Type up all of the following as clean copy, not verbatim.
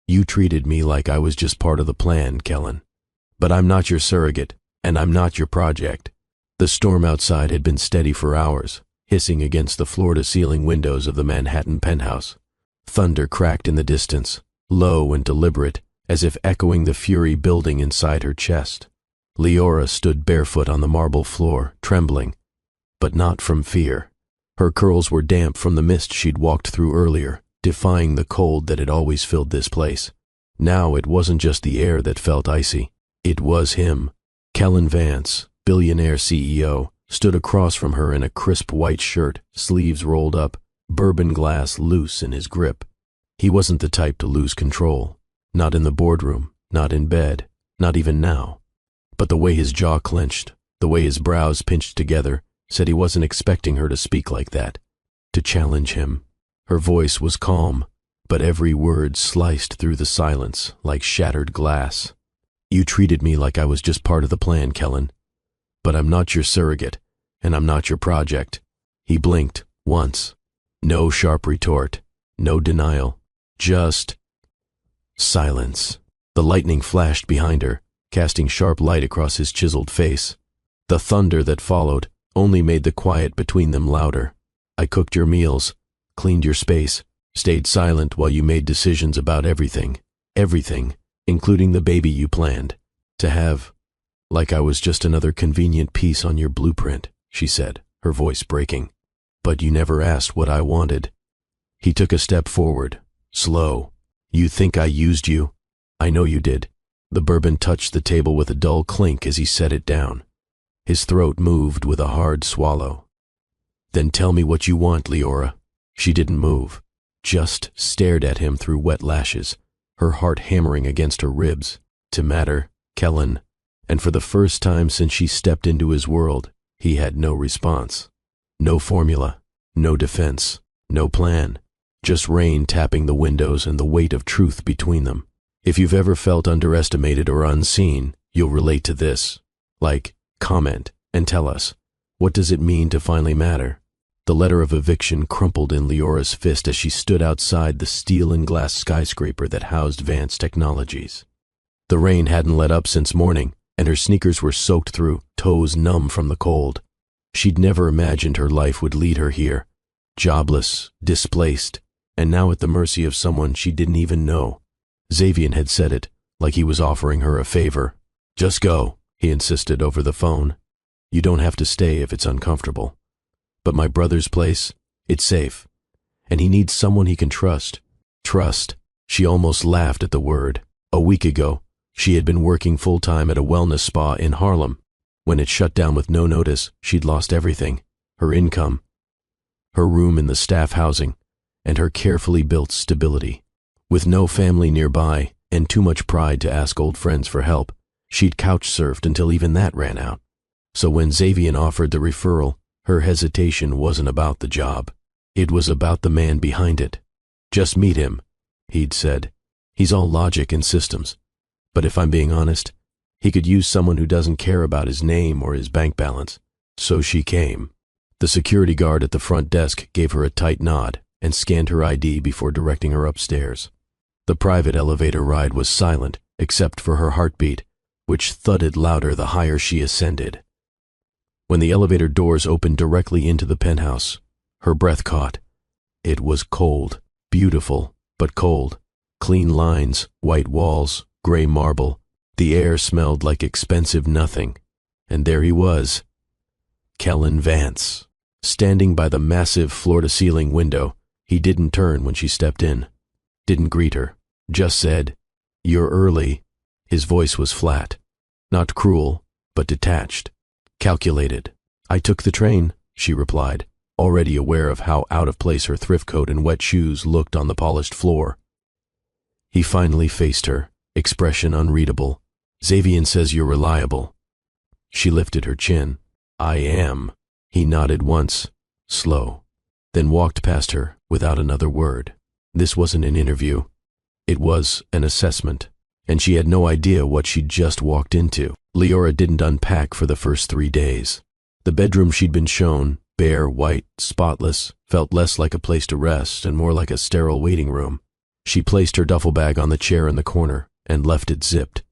You treated me like I was just part of the plan, Kellen. But I'm not your surrogate, and I'm not your project. The storm outside had been steady for hours, hissing against the floor-to-ceiling windows of the Manhattan penthouse. Thunder cracked in the distance, low and deliberate, as if echoing the fury building inside her chest. Leora stood barefoot on the marble floor, trembling, but not from fear. Her curls were damp from the mist she'd walked through earlier, defying the cold that had always filled this place. Now it wasn't just the air that felt icy. It was him. Kellen Vance, Billionaire CEO, stood across from her in a crisp white shirt, sleeves rolled up, bourbon glass loose in his grip. He wasn't the type to lose control. Not in the boardroom, not in bed, not even now. But the way his jaw clenched, the way his brows pinched together, said he wasn't expecting her to speak like that, to challenge him. Her voice was calm, but every word sliced through the silence like shattered glass. You treated me like I was just part of the plan, Kellen. But I'm not your surrogate, and I'm not your project. He blinked once. No sharp retort, no denial, just silence. The lightning flashed behind her, casting sharp light across his chiseled face. The thunder that followed only made the quiet between them louder. I cooked your meals, cleaned your space, stayed silent while you made decisions about everything, including the baby you planned to have, like I was just another convenient piece on your blueprint, she said, her voice breaking. But you never asked what I wanted. He took a step forward, slow. You think I used you? I know you did. The bourbon touched the table with a dull clink as he set it down. His throat moved with a hard swallow. Then tell me what you want, Leora. She didn't move, just stared at him through wet lashes, her heart hammering against her ribs. To matter, Kellen. And for the first time since she stepped into his world, he had no response. No formula, no defense, no plan. Just rain tapping the windows and the weight of truth between them. If you've ever felt underestimated or unseen, you'll relate to this. Like, comment and tell us, what does it mean to finally matter? The letter of eviction crumpled in Leora's fist as she stood outside the steel and glass skyscraper that housed Vance Technologies. The rain hadn't let up since morning, and her sneakers were soaked through, toes numb from the cold. She'd never imagined her life would lead her here, jobless, displaced, and now at the mercy of someone she didn't even know. Xavier had said it, like he was offering her a favor. Just go, he insisted over the phone. You don't have to stay if it's uncomfortable. But my brother's place, it's safe. And he needs someone he can trust. Trust. She almost laughed at the word. A week ago, she had been working full-time at a wellness spa in Harlem. When it shut down with no notice, she'd lost everything. Her income, her room in the staff housing, and her carefully built stability. With no family nearby and too much pride to ask old friends for help, she'd couch-surfed until even that ran out. So when Xavier offered the referral, her hesitation wasn't about the job. It was about the man behind it. Just meet him, he'd said. He's all logic and systems. But if I'm being honest, he could use someone who doesn't care about his name or his bank balance. So she came. The security guard at the front desk gave her a tight nod and scanned her ID before directing her upstairs. The private elevator ride was silent, except for her heartbeat, which thudded louder the higher she ascended. When the elevator doors opened directly into the penthouse, her breath caught. It was cold, beautiful, but cold. Clean lines, white walls, gray marble. The air smelled like expensive nothing. And there he was, Kellen Vance. Standing by the massive floor-to-ceiling window, he didn't turn when she stepped in. Didn't greet her. Just said, "You're early." His voice was flat. Not cruel, but detached. Calculated. "I took the train," she replied, already aware of how out of place her thrift coat and wet shoes looked on the polished floor. He finally faced her, expression unreadable. "Xavier says you're reliable." She lifted her chin. "I am." He nodded once, slow, then walked past her without another word. This wasn't an interview. It was an assessment, and she had no idea what she'd just walked into. Leora didn't unpack for the first 3 days. The bedroom she'd been shown, bare, white, spotless, felt less like a place to rest and more like a sterile waiting room. She placed her duffel bag on the chair in the corner and left it zipped.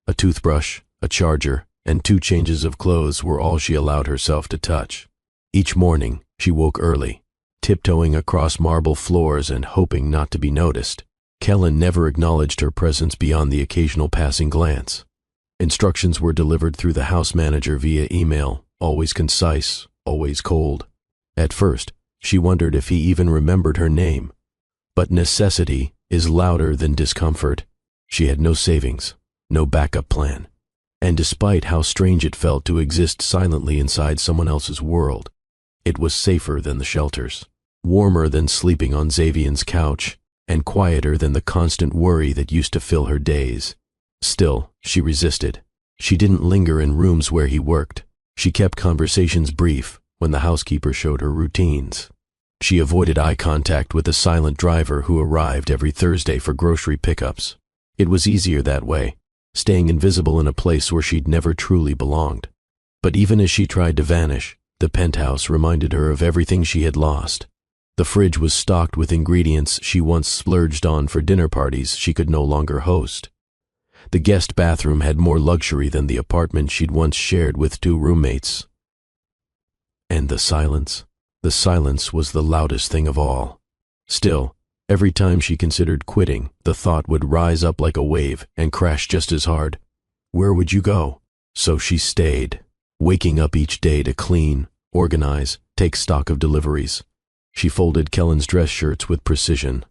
A toothbrush, a charger, and 2 changes of clothes were all she allowed herself to touch. Each morning, she woke early, tiptoeing across marble floors and hoping not to be noticed. Kellen never acknowledged her presence beyond the occasional passing glance. Instructions were delivered through the house manager via email, always concise, always cold. At first, she wondered if he even remembered her name. But necessity is louder than discomfort. She had no savings, no backup plan. And despite how strange it felt to exist silently inside someone else's world, it was safer than the shelters, warmer than sleeping on Xavier's couch, and quieter than the constant worry that used to fill her days. Still, she resisted. She didn't linger in rooms where he worked. She kept conversations brief when the housekeeper showed her routines. She avoided eye contact with the silent driver who arrived every Thursday for grocery pickups. It was easier that way, staying invisible in a place where she'd never truly belonged. But even as she tried to vanish, the penthouse reminded her of everything she had lost. The fridge was stocked with ingredients she once splurged on for dinner parties she could no longer host. The guest bathroom had more luxury than the apartment she'd once shared with 2 roommates. And the silence was the loudest thing of all. Still, every time she considered quitting, the thought would rise up like a wave and crash just as hard. Where would you go? So she stayed, waking up each day to clean, organize, take stock of deliveries. She folded Kellen's dress shirts with precision,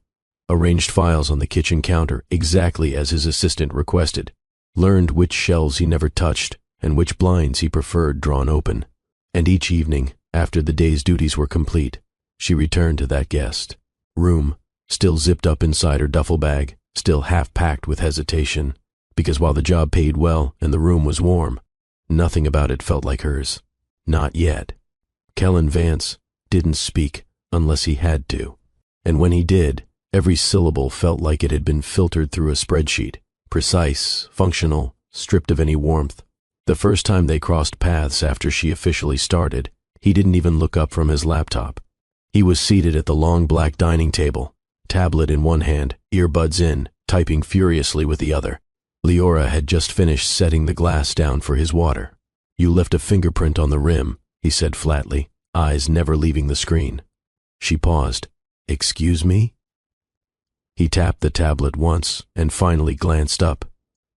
arranged files on the kitchen counter exactly as his assistant requested, learned which shelves he never touched and which blinds he preferred drawn open. And each evening, after the day's duties were complete, she returned to that guest room, still zipped up inside her duffel bag, still half-packed with hesitation, because while the job paid well and the room was warm, nothing about it felt like hers. Not yet. Kellen Vance didn't speak unless he had to, and when he did, every syllable felt like it had been filtered through a spreadsheet, precise, functional, stripped of any warmth. The first time they crossed paths after she officially started, he didn't even look up from his laptop. He was seated at the long black dining table, tablet in one hand, earbuds in, typing furiously with the other. Leora had just finished setting the glass down for his water. "You left a fingerprint on the rim," he said flatly, eyes never leaving the screen. She paused. "Excuse me?" He tapped the tablet once and finally glanced up.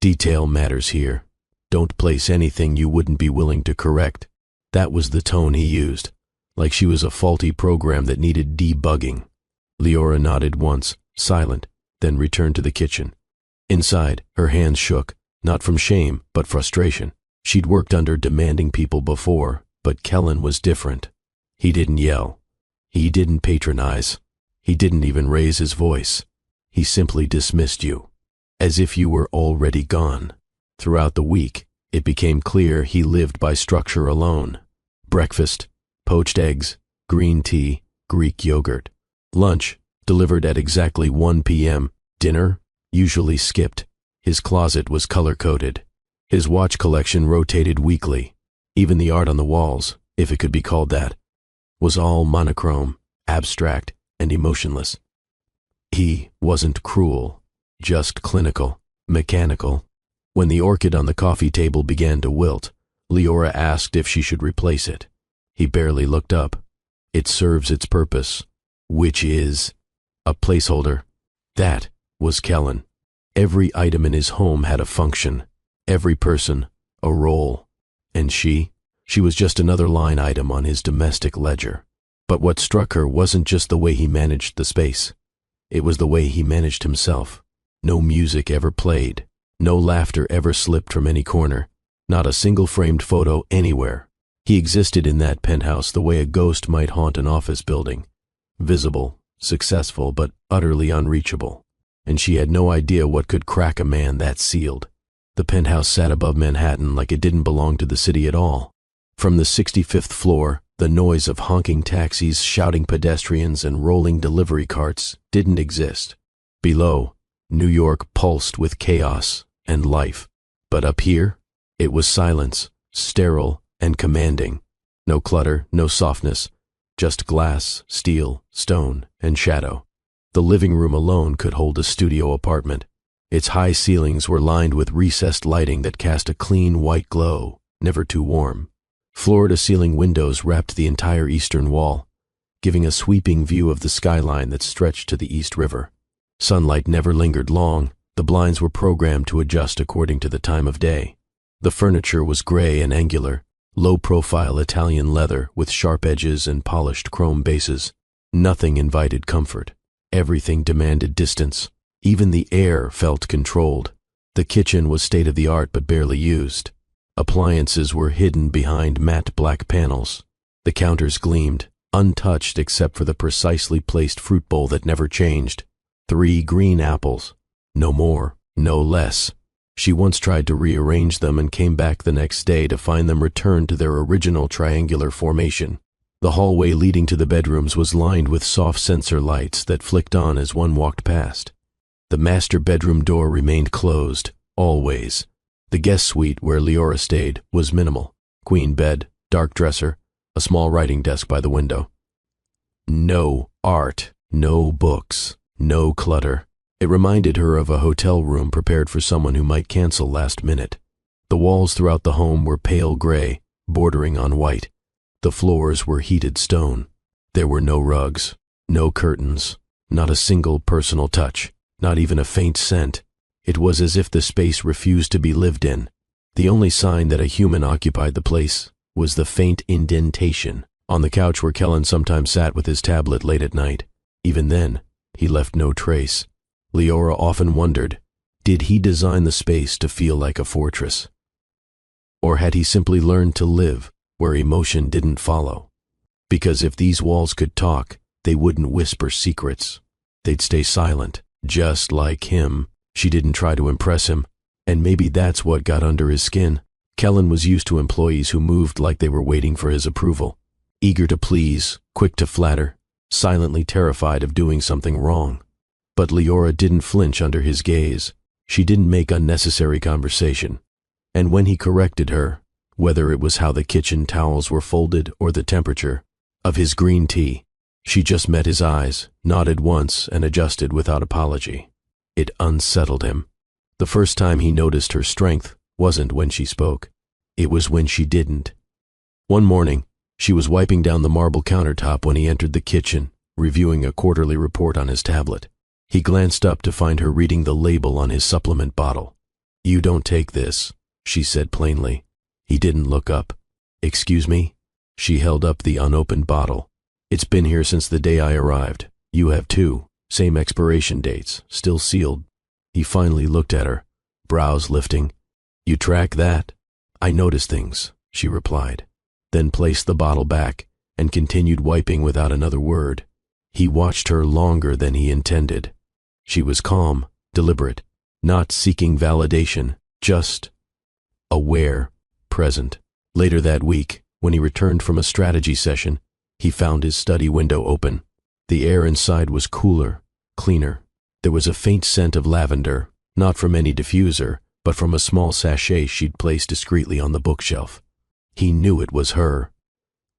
"Detail matters here. Don't place anything you wouldn't be willing to correct." That was the tone he used, like she was a faulty program that needed debugging. Leora nodded once, silent, then returned to the kitchen. Inside, her hands shook, not from shame, but frustration. She'd worked under demanding people before, but Kellen was different. He didn't yell. He didn't patronize. He didn't even raise his voice. He simply dismissed you, as if you were already gone. Throughout the week, it became clear he lived by structure alone. Breakfast, poached eggs, green tea, Greek yogurt. Lunch, delivered at exactly 1 p.m. Dinner, usually skipped. His closet was color-coded. His watch collection rotated weekly. Even the art on the walls, if it could be called that, was all monochrome, abstract, and emotionless. He wasn't cruel, just clinical, mechanical. When the orchid on the coffee table began to wilt, Leora asked if she should replace it. He barely looked up. "It serves its purpose," which is a placeholder. That was Kellen. Every item in his home had a function, every person a role, and she was just another line item on his domestic ledger. But what struck her wasn't just the way he managed the space. It was the way he managed himself. No music ever played. No laughter ever slipped from any corner. Not a single framed photo anywhere. He existed in that penthouse the way a ghost might haunt an office building. Visible, successful, but utterly unreachable. And she had no idea what could crack a man that sealed. The penthouse sat above Manhattan like it didn't belong to the city at all. From the 65th floor, the noise of honking taxis, shouting pedestrians, and rolling delivery carts didn't exist. Below, New York pulsed with chaos and life. But up here, it was silence, sterile and commanding. No clutter, no softness, just glass, steel, stone, and shadow. The living room alone could hold a studio apartment. Its high ceilings were lined with recessed lighting that cast a clean white glow, never too warm. Floor-to-ceiling windows wrapped the entire eastern wall, giving a sweeping view of the skyline that stretched to the East River. Sunlight never lingered long. The blinds were programmed to adjust according to the time of day. The furniture was gray and angular, low-profile Italian leather with sharp edges and polished chrome bases. Nothing invited comfort. Everything demanded distance. Even the air felt controlled. The kitchen was state-of-the-art but barely used. Appliances were hidden behind matte black panels. The counters gleamed, untouched except for the precisely placed fruit bowl that never changed. 3 green apples. No more, no less. She once tried to rearrange them and came back the next day to find them returned to their original triangular formation. The hallway leading to the bedrooms was lined with soft sensor lights that flicked on as one walked past. The master bedroom door remained closed, always. The guest suite where Leora stayed was minimal. Queen bed, dark dresser, a small writing desk by the window. No art, no books, no clutter. It reminded her of a hotel room prepared for someone who might cancel last minute. The walls throughout the home were pale gray, bordering on white. The floors were heated stone. There were no rugs, no curtains, not a single personal touch, not even a faint scent. It was as if the space refused to be lived in. The only sign that a human occupied the place was the faint indentation on the couch where Kellen sometimes sat with his tablet late at night. Even then, he left no trace. Leora often wondered, did he design the space to feel like a fortress? Or had he simply learned to live where emotion didn't follow? Because if these walls could talk, they wouldn't whisper secrets. They'd stay silent, just like him. She didn't try to impress him, and maybe that's what got under his skin. Kellen was used to employees who moved like they were waiting for his approval. Eager to please, quick to flatter, silently terrified of doing something wrong. But Leora didn't flinch under his gaze. She didn't make unnecessary conversation. And when he corrected her, whether it was how the kitchen towels were folded or the temperature of his green tea, she just met his eyes, nodded once, and adjusted without apology. It unsettled him. The first time he noticed her strength wasn't when she spoke. It was when she didn't. One morning, she was wiping down the marble countertop when he entered the kitchen, reviewing a quarterly report on his tablet. He glanced up to find her reading the label on his supplement bottle. "You don't take this," she said plainly. He didn't look up. "Excuse me?" She held up the unopened bottle. "It's been here since the day I arrived. You have too. Same expiration dates, still sealed." He finally looked at her, brows lifting. "You track that?" "I notice things," she replied, then placed the bottle back and continued wiping without another word. He watched her longer than he intended. She was calm, deliberate, not seeking validation, just aware, present. Later that week, when he returned from a strategy session, he found his study window open. The air inside was cooler, cleaner. There was a faint scent of lavender, not from any diffuser, but from a small sachet she'd placed discreetly on the bookshelf. He knew it was her.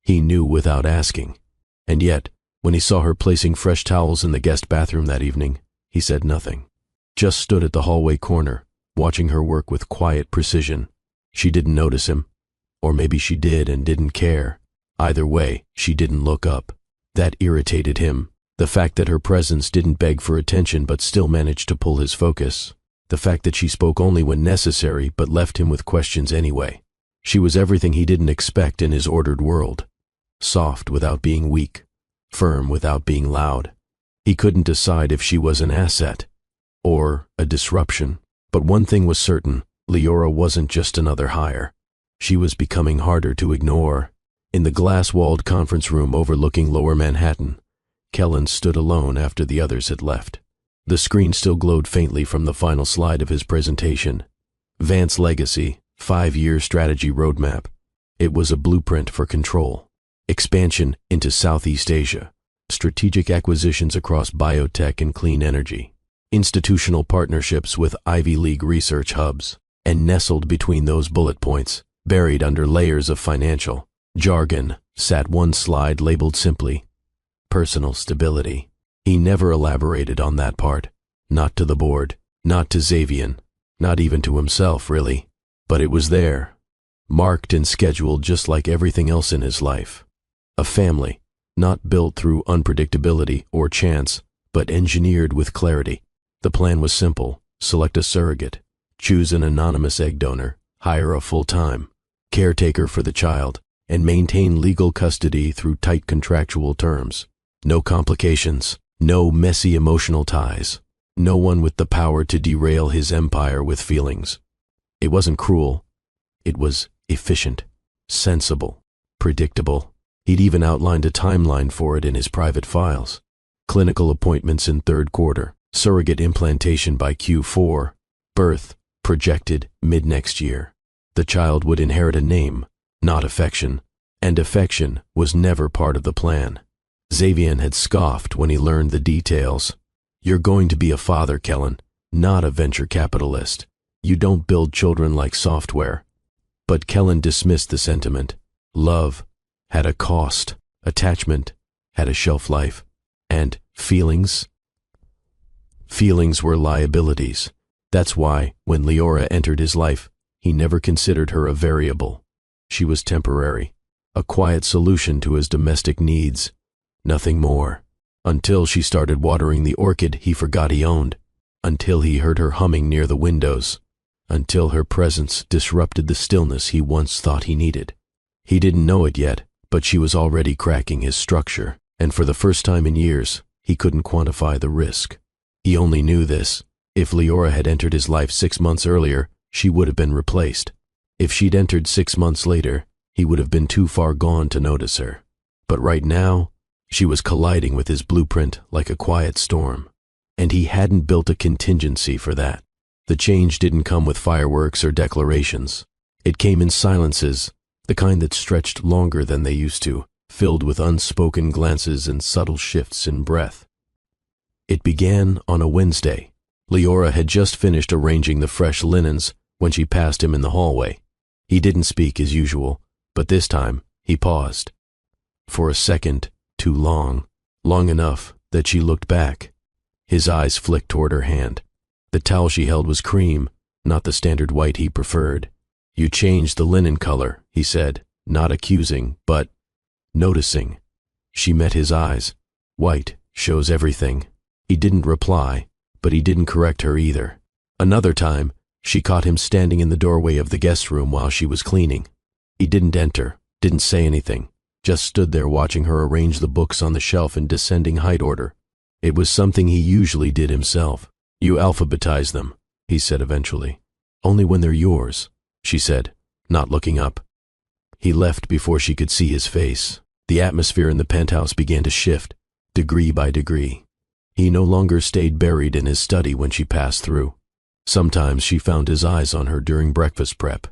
He knew without asking. And yet, when he saw her placing fresh towels in the guest bathroom that evening, he said nothing. Just stood at the hallway corner, watching her work with quiet precision. She didn't notice him. Or maybe she did and didn't care. Either way, she didn't look up. That irritated him. The fact that her presence didn't beg for attention but still managed to pull his focus. The fact that she spoke only when necessary but left him with questions anyway. She was everything he didn't expect in his ordered world. Soft without being weak. Firm without being loud. He couldn't decide if she was an asset or a disruption. But one thing was certain, Leora wasn't just another hire. She was becoming harder to ignore. In the glass-walled conference room overlooking Lower Manhattan, Kellen stood alone after the others had left. The screen still glowed faintly from the final slide of his presentation. Vance Legacy, 5-year strategy roadmap. It was a blueprint for control. Expansion into Southeast Asia. Strategic acquisitions across biotech and clean energy. Institutional partnerships with Ivy League research hubs. And nestled between those bullet points, buried under layers of financial jargon, sat one slide labeled simply, personal stability. He never elaborated on that part. Not to the board, not to Xavier, not even to himself, really. But it was there, marked and scheduled just like everything else in his life. A family, not built through unpredictability or chance, but engineered with clarity. The plan was simple: select a surrogate, choose an anonymous egg donor, hire a full-time caretaker for the child, and maintain legal custody through tight contractual terms. No complications, no messy emotional ties, no one with the power to derail his empire with feelings. It wasn't cruel. It was efficient, sensible, predictable. He'd even outlined a timeline for it in his private files. Clinical appointments in third quarter, surrogate implantation by Q4, birth projected mid-next year. The child would inherit a name, not affection, and affection was never part of the plan. Xavier had scoffed when he learned the details. You're going to be a father, Kellen, not a venture capitalist. You don't build children like software. But Kellen dismissed the sentiment. Love had a cost, attachment had a shelf life, and feelings were liabilities. That's why, when Leora entered his life, he never considered her a variable. She was temporary, a quiet solution to his domestic needs, nothing more. Until she started watering the orchid he forgot he owned, until he heard her humming near the windows, until her presence disrupted the stillness he once thought he needed. He didn't know it yet, but she was already cracking his structure, and for the first time in years, he couldn't quantify the risk. He only knew this: if Leora had entered his life 6 months earlier, she would have been replaced. If she'd entered 6 months later, he would have been too far gone to notice her. But right now, she was colliding with his blueprint like a quiet storm, and he hadn't built a contingency for that. The change didn't come with fireworks or declarations. It came in silences, the kind that stretched longer than they used to, filled with unspoken glances and subtle shifts in breath. It began on a Wednesday. Leora had just finished arranging the fresh linens when she passed him in the hallway. He didn't speak as usual, but this time he paused. For a second, too long, long enough that she looked back. His eyes flicked toward her hand. The towel she held was cream, not the standard white he preferred. You changed the linen color, he said, not accusing, but noticing. She met his eyes. White shows everything. He didn't reply, but he didn't correct her either. Another time, she caught him standing in the doorway of the guest room while she was cleaning. He didn't enter, didn't say anything, just stood there watching her arrange the books on the shelf in descending height order. It was something he usually did himself. You alphabetize them, he said eventually. Only when they're yours, she said, not looking up. He left before she could see his face. The atmosphere in the penthouse began to shift, degree by degree. He no longer stayed buried in his study when she passed through. Sometimes she found his eyes on her during breakfast prep.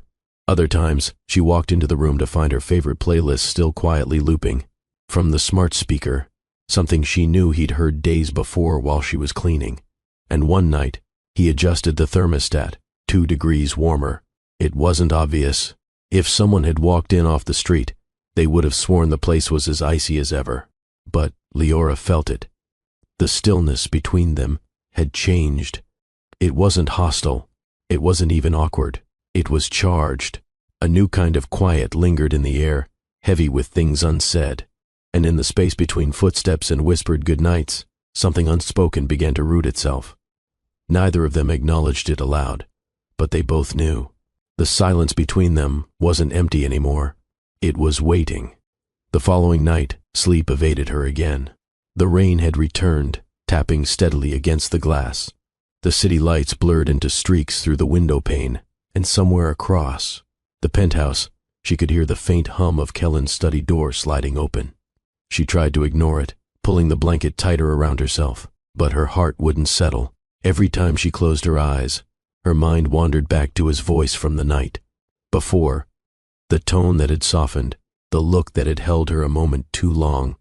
Other times, she walked into the room to find her favorite playlist still quietly looping. From the smart speaker, something she knew he'd heard days before while she was cleaning. And one night, he adjusted the thermostat, 2 degrees warmer. It wasn't obvious. If someone had walked in off the street, they would have sworn the place was as icy as ever. But Leora felt it. The stillness between them had changed. It wasn't hostile. It wasn't even awkward. It was charged. A new kind of quiet lingered in the air, heavy with things unsaid. And in the space between footsteps and whispered goodnights, something unspoken began to root itself. Neither of them acknowledged it aloud, but they both knew. The silence between them wasn't empty anymore. It was waiting. The following night, sleep evaded her again. The rain had returned, tapping steadily against the glass. The city lights blurred into streaks through the window pane, and somewhere across the penthouse, she could hear the faint hum of Kellen's study door sliding open. She tried to ignore it, pulling the blanket tighter around herself, but her heart wouldn't settle. Every time she closed her eyes, her mind wandered back to his voice from the night before, the tone that had softened, the look that had held her a moment too long.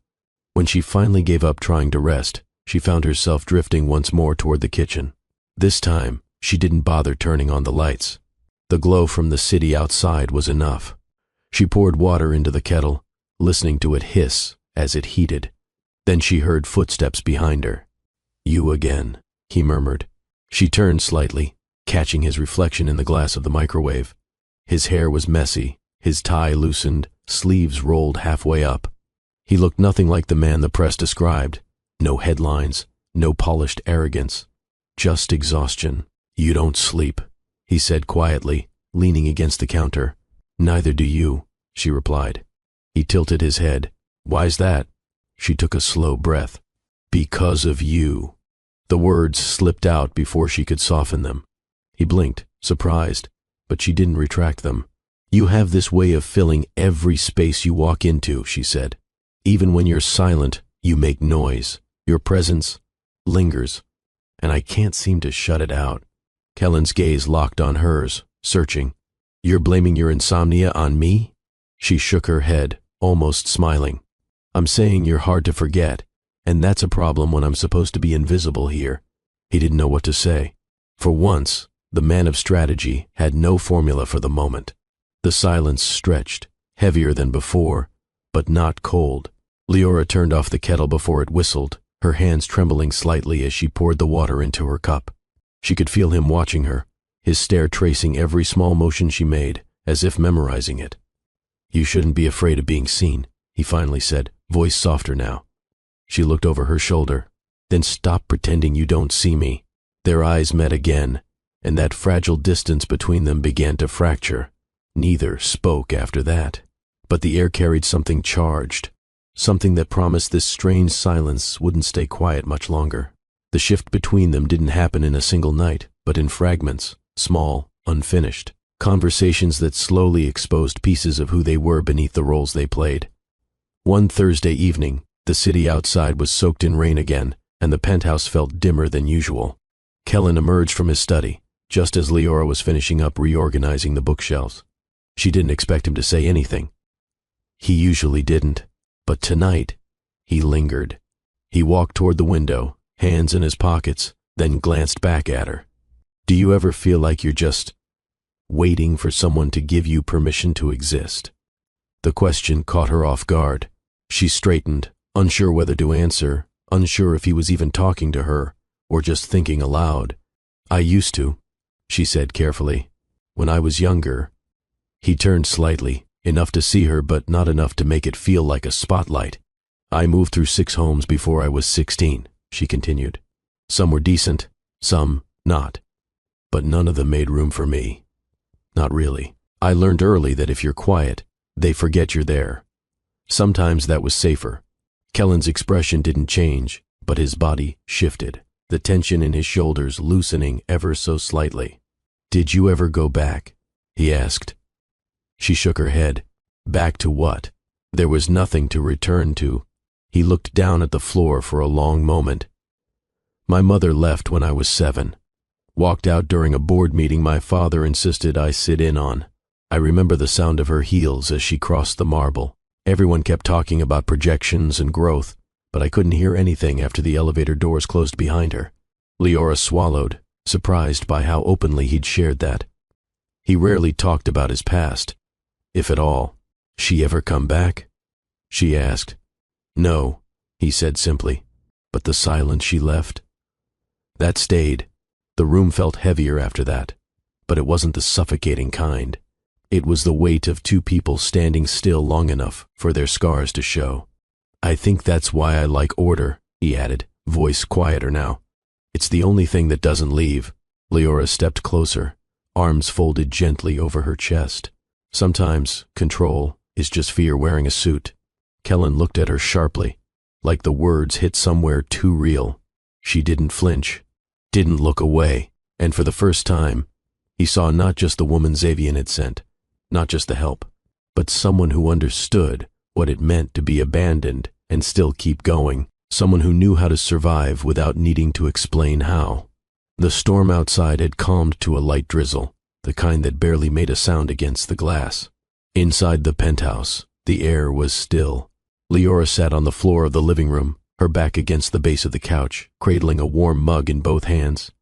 When she finally gave up trying to rest, she found herself drifting once more toward the kitchen. This time, she didn't bother turning on the lights. The glow from the city outside was enough. She poured water into the kettle, listening to it hiss as it heated. Then she heard footsteps behind her. You again, he murmured. She turned slightly, catching his reflection in the glass of the microwave. His hair was messy, his tie loosened, sleeves rolled halfway up. He looked nothing like the man the press described. No headlines, no polished arrogance, just exhaustion. You don't sleep, he said quietly, leaning against the counter. Neither do you, she replied. He tilted his head. Why's that? She took a slow breath. Because of you. The words slipped out before she could soften them. He blinked, surprised, but she didn't retract them. You have this way of filling every space you walk into, she said. Even when you're silent, you make noise. Your presence lingers, and I can't seem to shut it out. Kellen's gaze locked on hers, searching. You're blaming your insomnia on me? She shook her head, almost smiling. I'm saying you're hard to forget, and that's a problem when I'm supposed to be invisible here. He didn't know what to say. For once, the man of strategy had no formula for the moment. The silence stretched, heavier than before, but not cold. Leora turned off the kettle before it whistled, her hands trembling slightly as she poured the water into her cup. She could feel him watching her, his stare tracing every small motion she made, as if memorizing it. You shouldn't be afraid of being seen, he finally said, voice softer now. She looked over her shoulder. Then stop pretending you don't see me. Their eyes met again, and that fragile distance between them began to fracture. Neither spoke after that, but the air carried something charged, something that promised this strange silence wouldn't stay quiet much longer. The shift between them didn't happen in a single night, but in fragments, small, unfinished, conversations that slowly exposed pieces of who they were beneath the roles they played. One Thursday evening, the city outside was soaked in rain again, and the penthouse felt dimmer than usual. Kellen emerged from his study, just as Leora was finishing up reorganizing the bookshelves. She didn't expect him to say anything. He usually didn't, but tonight, he lingered. He walked toward the window, hands in his pockets, then glanced back at her. Do you ever feel like you're just waiting for someone to give you permission to exist? The question caught her off guard. She straightened, unsure whether to answer, unsure if he was even talking to her, or just thinking aloud. I used to, she said carefully. When I was younger. He turned slightly, enough to see her but not enough to make it feel like a spotlight. I moved through 6 homes before I was 16, she continued. Some were decent, some not. But none of them made room for me. Not really. I learned early that if you're quiet, they forget you're there. Sometimes that was safer. Kellen's expression didn't change, but his body shifted, the tension in his shoulders loosening ever so slightly. Did you ever go back? He asked. She shook her head. Back to what? There was nothing to return to. He looked down at the floor for a long moment. My mother left when I was 7. Walked out during a board meeting my father insisted I sit in on. I remember the sound of her heels as she crossed the marble. Everyone kept talking about projections and growth, but I couldn't hear anything after the elevator doors closed behind her. Leora swallowed, surprised by how openly he'd shared that. He rarely talked about his past, if at all. She ever come back? She asked. No, he said simply. But the silence she left? That stayed. The room felt heavier after that, but it wasn't the suffocating kind. It was the weight of 2 people standing still long enough for their scars to show. I think that's why I like order, he added, voice quieter now. It's the only thing that doesn't leave. Leora stepped closer, arms folded gently over her chest. Sometimes control is just fear wearing a suit. Kellen looked at her sharply, like the words hit somewhere too real. She didn't flinch, didn't look away, and for the first time, he saw not just the woman Xavier had sent, not just the help, but someone who understood what it meant to be abandoned and still keep going, someone who knew how to survive without needing to explain how. The storm outside had calmed to a light drizzle, the kind that barely made a sound against the glass. Inside the penthouse, the air was still. Leora sat on the floor of the living room, her back against the base of the couch, cradling a warm mug in both hands.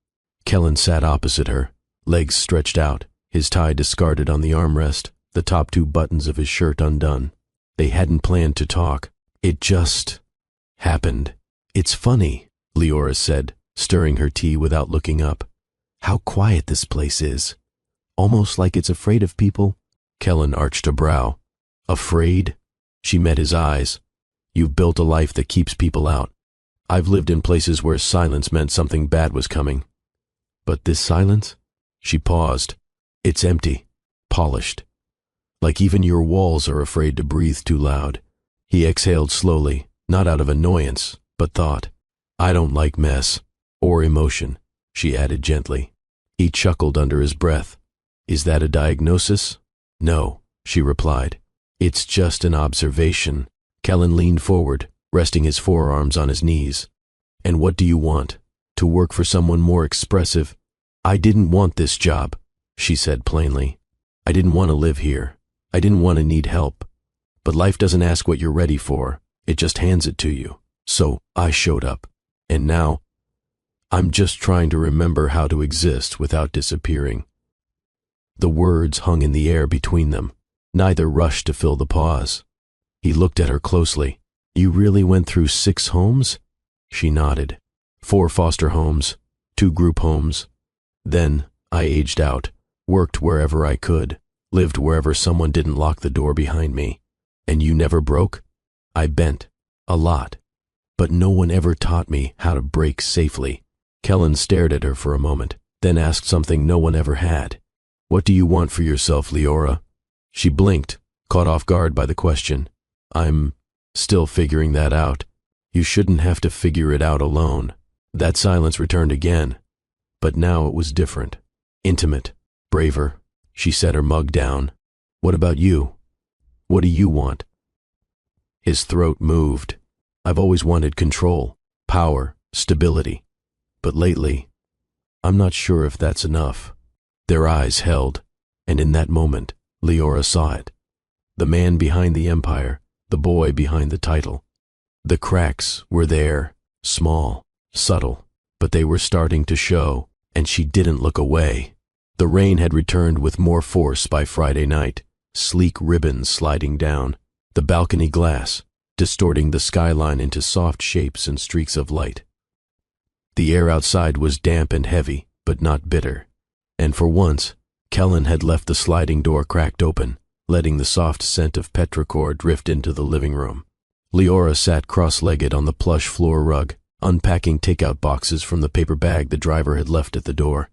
Kellen sat opposite her, legs stretched out, his tie discarded on the armrest, the top 2 buttons of his shirt undone. They hadn't planned to talk. It just happened. It's funny, Leora said, stirring her tea without looking up. How quiet this place is. Almost like it's afraid of people. Kellen arched a brow. Afraid? She met his eyes. You've built a life that keeps people out. I've lived in places where silence meant something bad was coming. But this silence? She paused. It's empty, polished. Like even your walls are afraid to breathe too loud. He exhaled slowly, not out of annoyance, but thought. I don't like mess. Or emotion, she added gently. He chuckled under his breath. Is that a diagnosis? No, she replied. It's just an observation. Kellen leaned forward, resting his forearms on his knees. And what do you want? To work for someone more expressive? I didn't want this job, she said plainly. I didn't want to live here. I didn't want to need help. But life doesn't ask what you're ready for. It just hands it to you. So I showed up. And now, I'm just trying to remember how to exist without disappearing. The words hung in the air between them. Neither rushed to fill the pause. He looked at her closely. You really went through 6 homes? She nodded. 4 foster homes, 2 group homes. Then I aged out, worked wherever I could, lived wherever someone didn't lock the door behind me. And you never broke? I bent. A lot. But no one ever taught me how to break safely. Kellen stared at her for a moment, then asked something no one ever had. What do you want for yourself, Leora? She blinked, caught off guard by the question. I'm still figuring that out. You shouldn't have to figure it out alone. That silence returned again. But now it was different. Intimate. Braver. She set her mug down. What about you? What do you want? His throat moved. I've always wanted control, power, stability. But lately, I'm not sure if that's enough. Their eyes held, and in that moment, Leora saw it. The man behind the empire, the boy behind the title. The cracks were there, small, subtle, but they were starting to show, and she didn't look away. The rain had returned with more force by Friday night, sleek ribbons sliding down, the balcony glass, distorting the skyline into soft shapes and streaks of light. The air outside was damp and heavy, but not bitter. And for once, Kellen had left the sliding door cracked open, letting the soft scent of petrichor drift into the living room. Leora sat cross-legged on the plush floor rug, unpacking takeout boxes from the paper bag the driver had left at the door.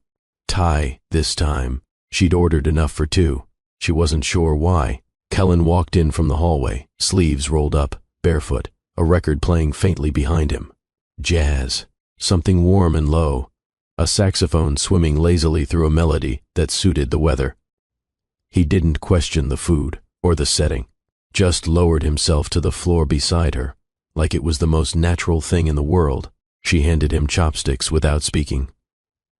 Thai, this time. She'd ordered enough for 2. She wasn't sure why. Kellen walked in from the hallway, sleeves rolled up, barefoot, a record playing faintly behind him. Jazz. Something warm and low. A saxophone swimming lazily through a melody that suited the weather. He didn't question the food or the setting, just lowered himself to the floor beside her, like it was the most natural thing in the world. She handed him chopsticks without speaking.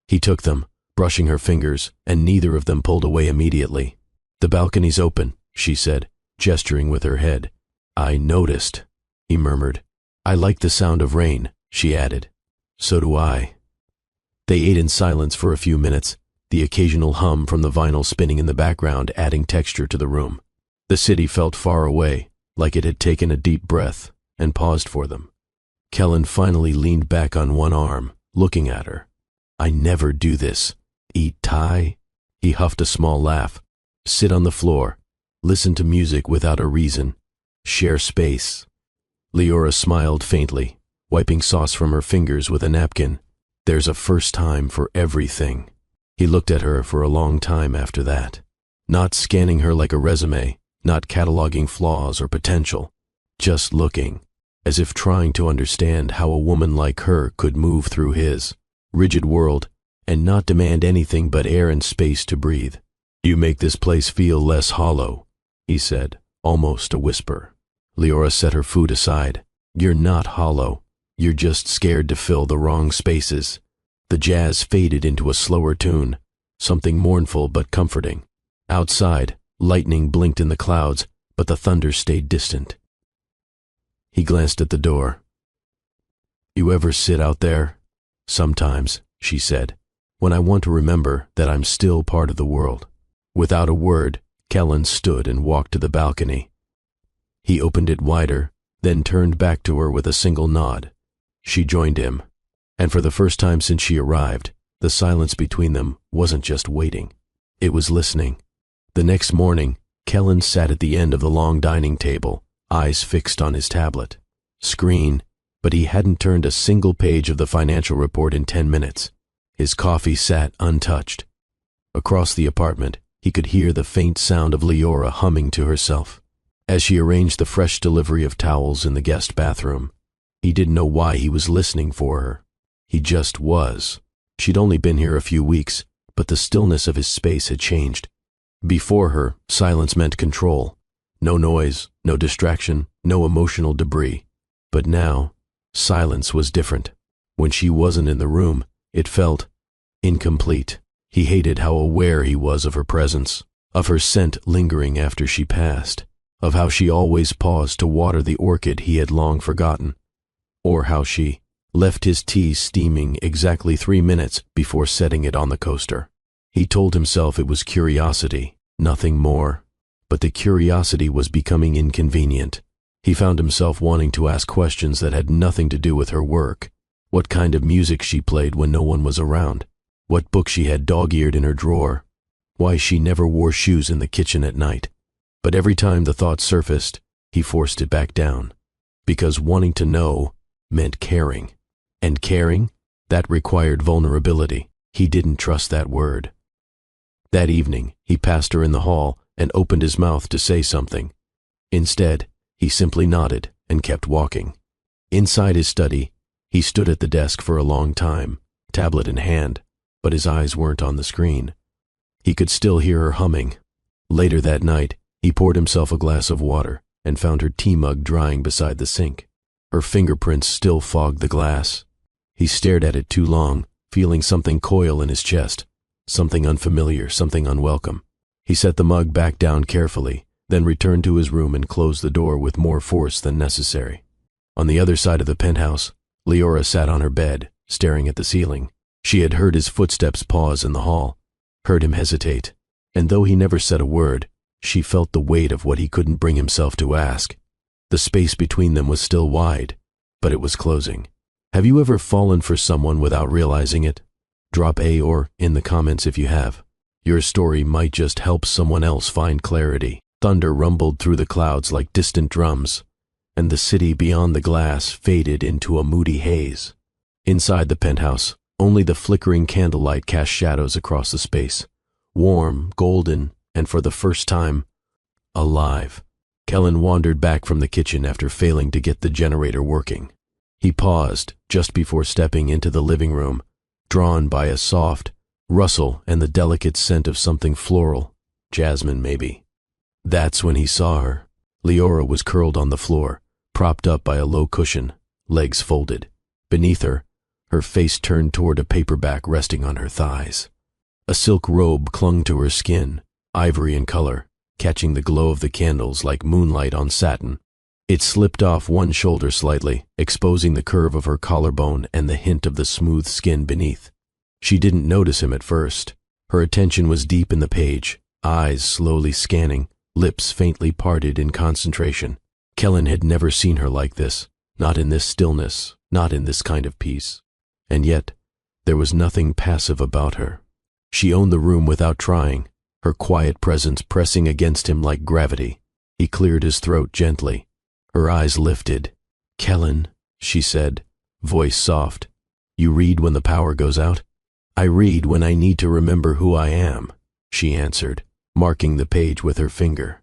He took them, brushing her fingers, and neither of them pulled away immediately. The balcony's open, she said, gesturing with her head. I noticed, he murmured. I like the sound of rain, she added. So do I. They ate in silence for a few minutes, the occasional hum from the vinyl spinning in the background adding texture to the room. The city felt far away, like it had taken a deep breath, and paused for them. Kellen finally leaned back on one arm, looking at her. I never do this. Eat Thai? He huffed a small laugh. Sit on the floor. Listen to music without a reason. Share space. Leora smiled faintly, wiping sauce from her fingers with a napkin. There's a first time for everything. He looked at her for a long time after that, not scanning her like a resume, not cataloging flaws or potential, just looking, as if trying to understand how a woman like her could move through his rigid world and not demand anything but air and space to breathe. You make this place feel less hollow, he said, almost a whisper. Leora set her food aside. You're not hollow. You're just scared to fill the wrong spaces. The jazz faded into a slower tune, something mournful but comforting. Outside, lightning blinked in the clouds, but the thunder stayed distant. He glanced at the door. You ever sit out there? Sometimes, she said, when I want to remember that I'm still part of the world. Without a word, Kellen stood and walked to the balcony. He opened it wider, then turned back to her with a single nod. She joined him. And for the first time since she arrived, the silence between them wasn't just waiting. It was listening. The next morning, Kellen sat at the end of the long dining table, eyes fixed on his tablet. Screen, but he hadn't turned a single page of the financial report in 10 minutes. His coffee sat untouched. Across the apartment, he could hear the faint sound of Leora humming to herself. As she arranged the fresh delivery of towels in the guest bathroom, he didn't know why he was listening for her. He just was. She'd only been here a few weeks, but the stillness of his space had changed. Before her, silence meant control. No noise, no distraction, no emotional debris. But now, silence was different. When she wasn't in the room, it felt incomplete. He hated how aware he was of her presence, of her scent lingering after she passed, of how she always paused to water the orchid he had long forgotten, or how she left his tea steaming exactly 3 minutes before setting it on the coaster. He told himself it was curiosity, nothing more, but the curiosity was becoming inconvenient. He found himself wanting to ask questions that had nothing to do with her work. What kind of music she played when no one was around, what book she had dog-eared in her drawer, why she never wore shoes in the kitchen at night. But every time the thought surfaced, he forced it back down, because wanting to know meant caring. And caring, that required vulnerability. He didn't trust that word. That evening, he passed her in the hall and opened his mouth to say something. Instead, he simply nodded and kept walking. Inside his study, he stood at the desk for a long time, tablet in hand, but his eyes weren't on the screen. He could still hear her humming. Later that night, he poured himself a glass of water and found her tea mug drying beside the sink. Her fingerprints still fogged the glass. He stared at it too long, feeling something coil in his chest, something unfamiliar, something unwelcome. He set the mug back down carefully, then returned to his room and closed the door with more force than necessary. On the other side of the penthouse, Leora sat on her bed, staring at the ceiling. She had heard his footsteps pause in the hall, heard him hesitate, and though he never said a word, she felt the weight of what he couldn't bring himself to ask. The space between them was still wide, but it was closing. Have you ever fallen for someone without realizing it? Drop A or in the comments if you have. Your story might just help someone else find clarity. Thunder rumbled through the clouds like distant drums, and the city beyond the glass faded into a moody haze. Inside the penthouse, only the flickering candlelight cast shadows across the space, warm, golden, and for the first time, alive. Kellen wandered back from the kitchen after failing to get the generator working. He paused just before stepping into the living room, drawn by a soft rustle and the delicate scent of something floral, jasmine maybe. That's when he saw her. Leora was curled on the floor, propped up by a low cushion, legs folded. Beneath her, her face turned toward a paperback resting on her thighs. A silk robe clung to her skin, ivory in color, catching the glow of the candles like moonlight on satin. It slipped off one shoulder slightly, exposing the curve of her collarbone and the hint of the smooth skin beneath. She didn't notice him at first. Her attention was deep in the page, eyes slowly scanning, lips faintly parted in concentration. Kellen had never seen her like this, not in this stillness, not in this kind of peace. And yet, there was nothing passive about her. She owned the room without trying, her quiet presence pressing against him like gravity. He cleared his throat gently. Her eyes lifted. "Kellen," she said, voice soft. "You read when the power goes out?" "I read when I need to remember who I am," she answered, marking the page with her finger.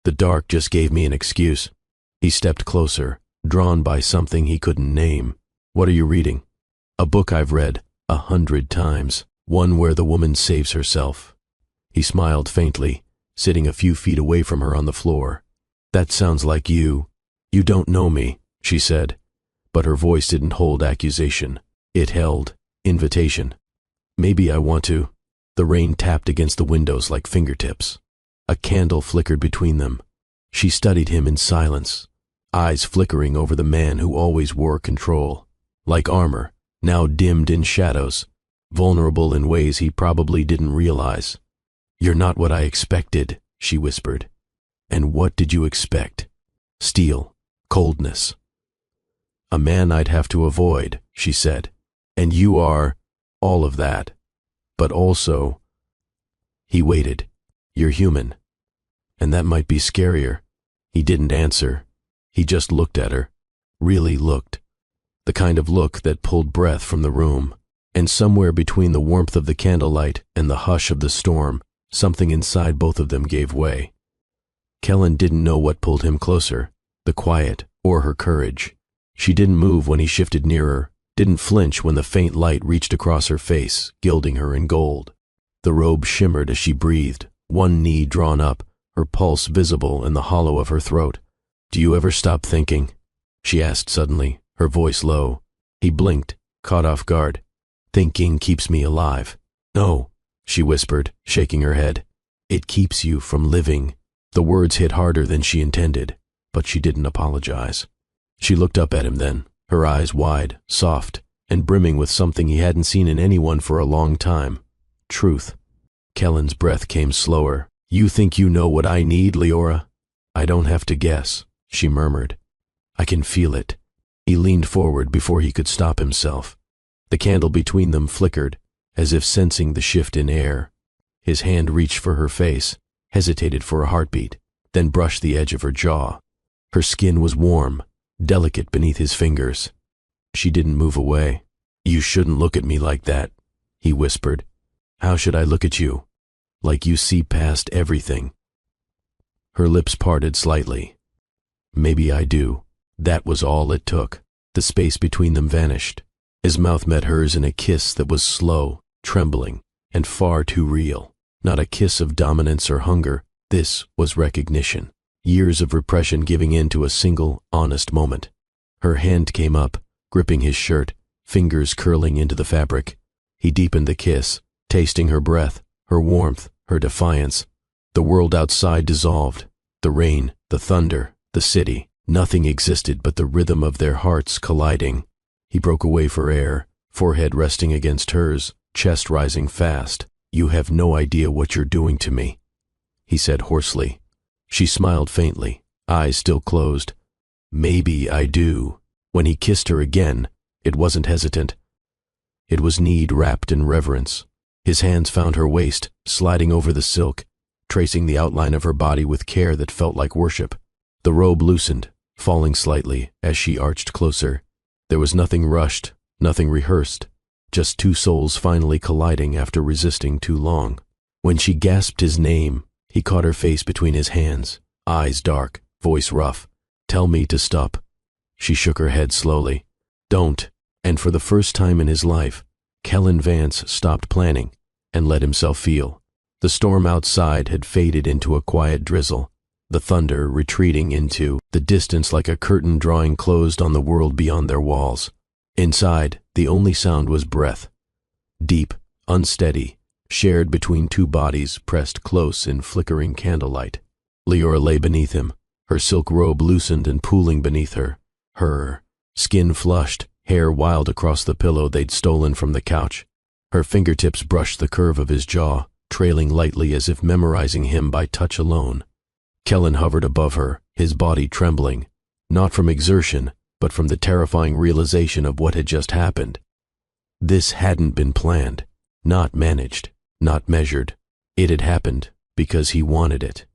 "The dark just gave me an excuse." He stepped closer, drawn by something he couldn't name. "What are you reading?" "A book I've read 100 times, one where the woman saves herself." He smiled faintly, sitting a few feet away from her on the floor. "That sounds like you. You don't know me," she said, but her voice didn't hold accusation. It held invitation. "Maybe I want to." The rain tapped against the windows like fingertips. A candle flickered between them. She studied him in silence, eyes flickering over the man who always wore control, like armor, now dimmed in shadows, vulnerable in ways he probably didn't realize. "You're not what I expected," she whispered. "And what did you expect?" "Steel, coldness." "A man I'd have to avoid," she said. And you are all of that. But also, he waited. You're human. And that might be scarier. He didn't answer. He just looked at her. Really looked. The kind of look that pulled breath from the room. And somewhere between the warmth of the candlelight and the hush of the storm, something inside both of them gave way. Kellen didn't know what pulled him closer, the quiet or her courage. She didn't move when he shifted nearer, didn't flinch when the faint light reached across her face, gilding her in gold. The robe shimmered as she breathed, one knee drawn up, her pulse visible in the hollow of her throat. "Do you ever stop thinking?" she asked suddenly, her voice low. He blinked, caught off guard. "Thinking keeps me alive." "No," she whispered, shaking her head. "It keeps you from living." The words hit harder than she intended, but she didn't apologize. She looked up at him then, her eyes wide, soft, and brimming with something he hadn't seen in anyone for a long time. Truth. Kellen's breath came slower. "You think you know what I need, Leora?" "I don't have to guess," she murmured. "I can feel it." He leaned forward before he could stop himself. The candle between them flickered, as if sensing the shift in air. His hand reached for her face, hesitated for a heartbeat, then brushed the edge of her jaw. Her skin was warm, delicate beneath his fingers. She didn't move away. "You shouldn't look at me like that," he whispered. "How should I look at you? Like you see past everything." Her lips parted slightly. "Maybe I do." That was all it took. The space between them vanished. His mouth met hers in a kiss that was slow, trembling, and far too real. Not a kiss of dominance or hunger. This was recognition. Years of repression giving in to a single, honest moment. Her hand came up, gripping his shirt, fingers curling into the fabric. He deepened the kiss, tasting her breath, her warmth, her defiance. The world outside dissolved. The rain, the thunder, the city. Nothing existed but the rhythm of their hearts colliding. He broke away for air, forehead resting against hers, chest rising fast. "You have no idea what you're doing to me," he said hoarsely. She smiled faintly, eyes still closed. "Maybe I do." When he kissed her again, it wasn't hesitant. It was need wrapped in reverence. His hands found her waist, sliding over the silk, tracing the outline of her body with care that felt like worship. The robe loosened, falling slightly as she arched closer. There was nothing rushed, nothing rehearsed, just two souls finally colliding after resisting too long. When she gasped his name, he caught her face between his hands, eyes dark, voice rough. "Tell me to stop." She shook her head slowly. "Don't." And for the first time in his life, Kellen Vance stopped planning and let himself feel. The storm outside had faded into a quiet drizzle, the thunder retreating into the distance like a curtain drawing closed on the world beyond their walls. Inside, the only sound was breath. Deep, unsteady, shared between two bodies pressed close in flickering candlelight. Leora lay beneath him, her silk robe loosened and pooling beneath her. Her skin flushed, hair wild across the pillow they'd stolen from the couch. Her fingertips brushed the curve of his jaw, trailing lightly as if memorizing him by touch alone. Kellen hovered above her, his body trembling, not from exertion, but from the terrifying realization of what had just happened. This hadn't been planned, not managed, not measured. It had happened because he wanted it.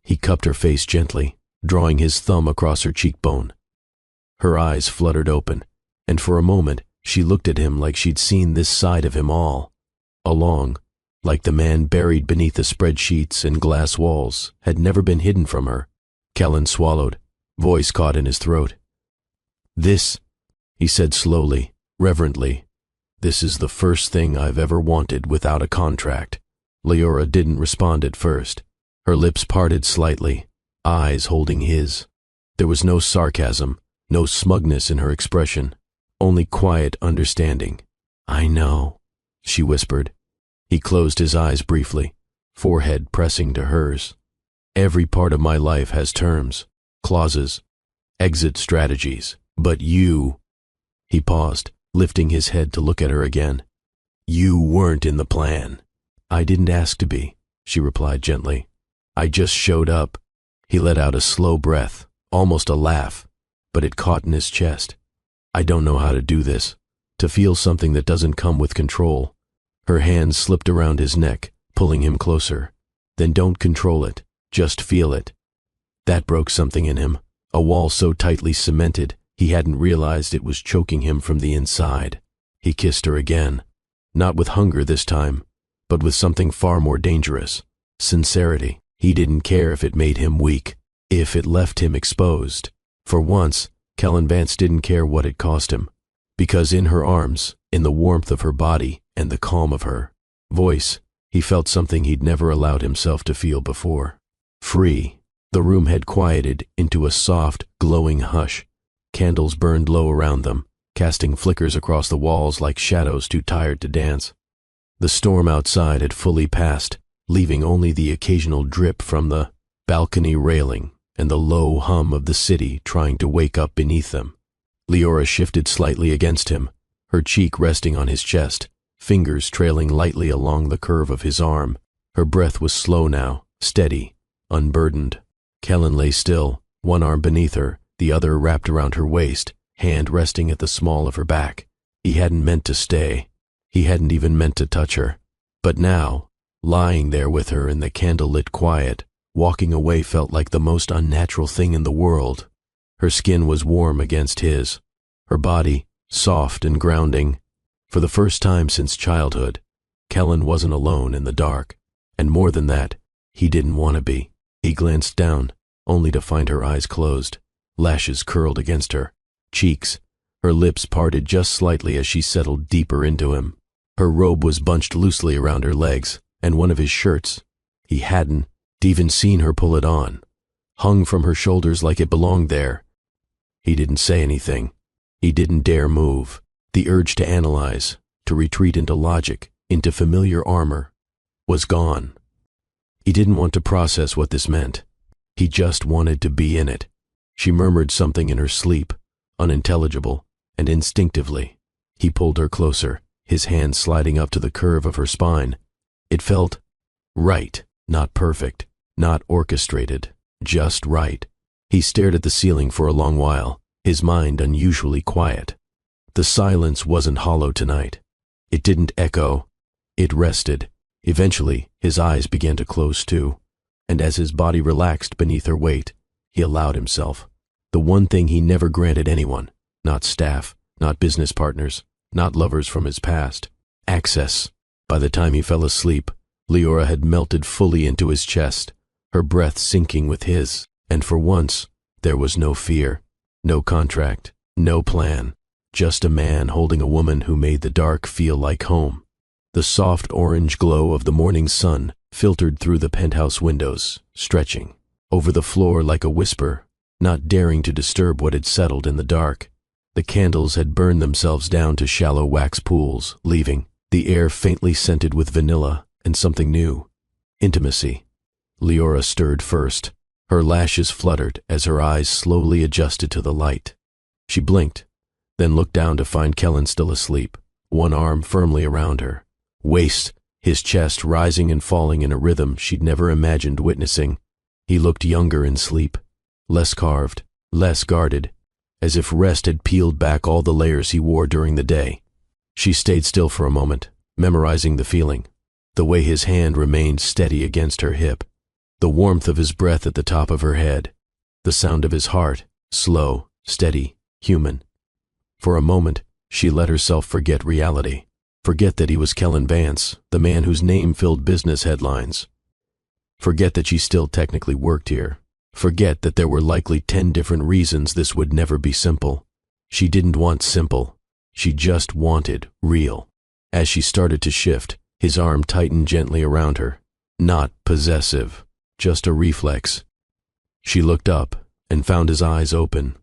He cupped her face gently, drawing his thumb across her cheekbone. Her eyes fluttered open, and for a moment she looked at him like she'd seen this side of him all along, like the man buried beneath the spreadsheets and glass walls had never been hidden from her. Kellen swallowed, voice caught in his throat. "This," he said slowly, reverently, "this is the first thing I've ever wanted without a contract." Leora didn't respond at first. Her lips parted slightly, eyes holding his. There was no sarcasm, no smugness in her expression, only quiet understanding. "I know," she whispered. He closed his eyes briefly, forehead pressing to hers. "Every part of my life has terms, clauses, exit strategies, but you—" He paused, lifting his head to look at her again. "You weren't in the plan." "I didn't ask to be," she replied gently. "I just showed up." He let out a slow breath, almost a laugh, but it caught in his chest. "I don't know how to do this. to feel something that doesn't come with control. Her hands slipped around his neck, pulling him closer. Then don't control it, just feel it. That broke something in him, a wall so tightly cemented he hadn't realized it was choking him from the inside. He kissed her again, not with hunger this time, but with something far more dangerous, sincerity. He didn't care if it made him weak, if it left him exposed. For once, Kellen Vance didn't care what it cost him, because in her arms, in the warmth of her body and the calm of her voice, he felt something he'd never allowed himself to feel before. Free. The room had quieted into a soft, glowing hush. Candles burned low around them, casting flickers across the walls like shadows too tired to dance. The storm outside had fully passed, leaving only the occasional drip from the balcony railing and the low hum of the city trying to wake up beneath them. Leora shifted slightly against him, her cheek resting on his chest, fingers trailing lightly along the curve of his arm. Her breath was slow now, steady, unburdened. Kellen lay still, one arm beneath her, the other wrapped around her waist, hand resting at the small of her back. He hadn't meant to stay. He hadn't even meant to touch her. But now, lying there with her in the candlelit quiet, walking away felt like the most unnatural thing in the world. Her skin was warm against his, her body soft and grounding. For the first time since childhood, Kellen wasn't alone in the dark. And more than that, he didn't want to be. He glanced down, only to find her eyes closed, lashes curled against her cheeks. Her lips parted just slightly as she settled deeper into him. Her robe was bunched loosely around her legs, and one of his shirts, he hadn't even seen her pull it on, hung from her shoulders like it belonged there. He didn't say anything. He didn't dare move. The urge to analyze, to retreat into logic, into familiar armor, was gone. He didn't want to process what this meant. He just wanted to be in it. She murmured something in her sleep, unintelligible, and instinctively, he pulled her closer, his hand sliding up to the curve of her spine. It felt right, not perfect, not orchestrated, just right. He stared at the ceiling for a long while, his mind unusually quiet. The silence wasn't hollow tonight. It didn't echo. It rested. Eventually, his eyes began to close too, and as his body relaxed beneath her weight, he allowed himself the one thing he never granted anyone, not staff, not business partners, not lovers from his past: access. By the time he fell asleep, Leora had melted fully into his chest, her breath sinking with his, and for once, there was no fear, no contract, no plan, just a man holding a woman who made the dark feel like home. The soft orange glow of the morning sun filtered through the penthouse windows, stretching over the floor like a whisper, not daring to disturb what had settled in the dark. The candles had burned themselves down to shallow wax pools, leaving the air faintly scented with vanilla and something new: intimacy. Leora stirred first. Her lashes fluttered as her eyes slowly adjusted to the light. She blinked, then looked down to find Kellen still asleep, one arm firmly around her waist, his chest rising and falling in a rhythm she'd never imagined witnessing. He looked younger in sleep, less carved, less guarded, as if rest had peeled back all the layers he wore during the day. She stayed still for a moment, memorizing the feeling, the way his hand remained steady against her hip, the warmth of his breath at the top of her head, the sound of his heart, slow, steady, human. For a moment, she let herself forget reality. Forget that he was Kellen Vance, the man whose name filled business headlines. Forget that she still technically worked here. Forget that there were likely 10 different reasons this would never be simple. She didn't want simple. She just wanted real. As she started to shift, his arm tightened gently around her. Not possessive, just a reflex. She looked up and found his eyes open.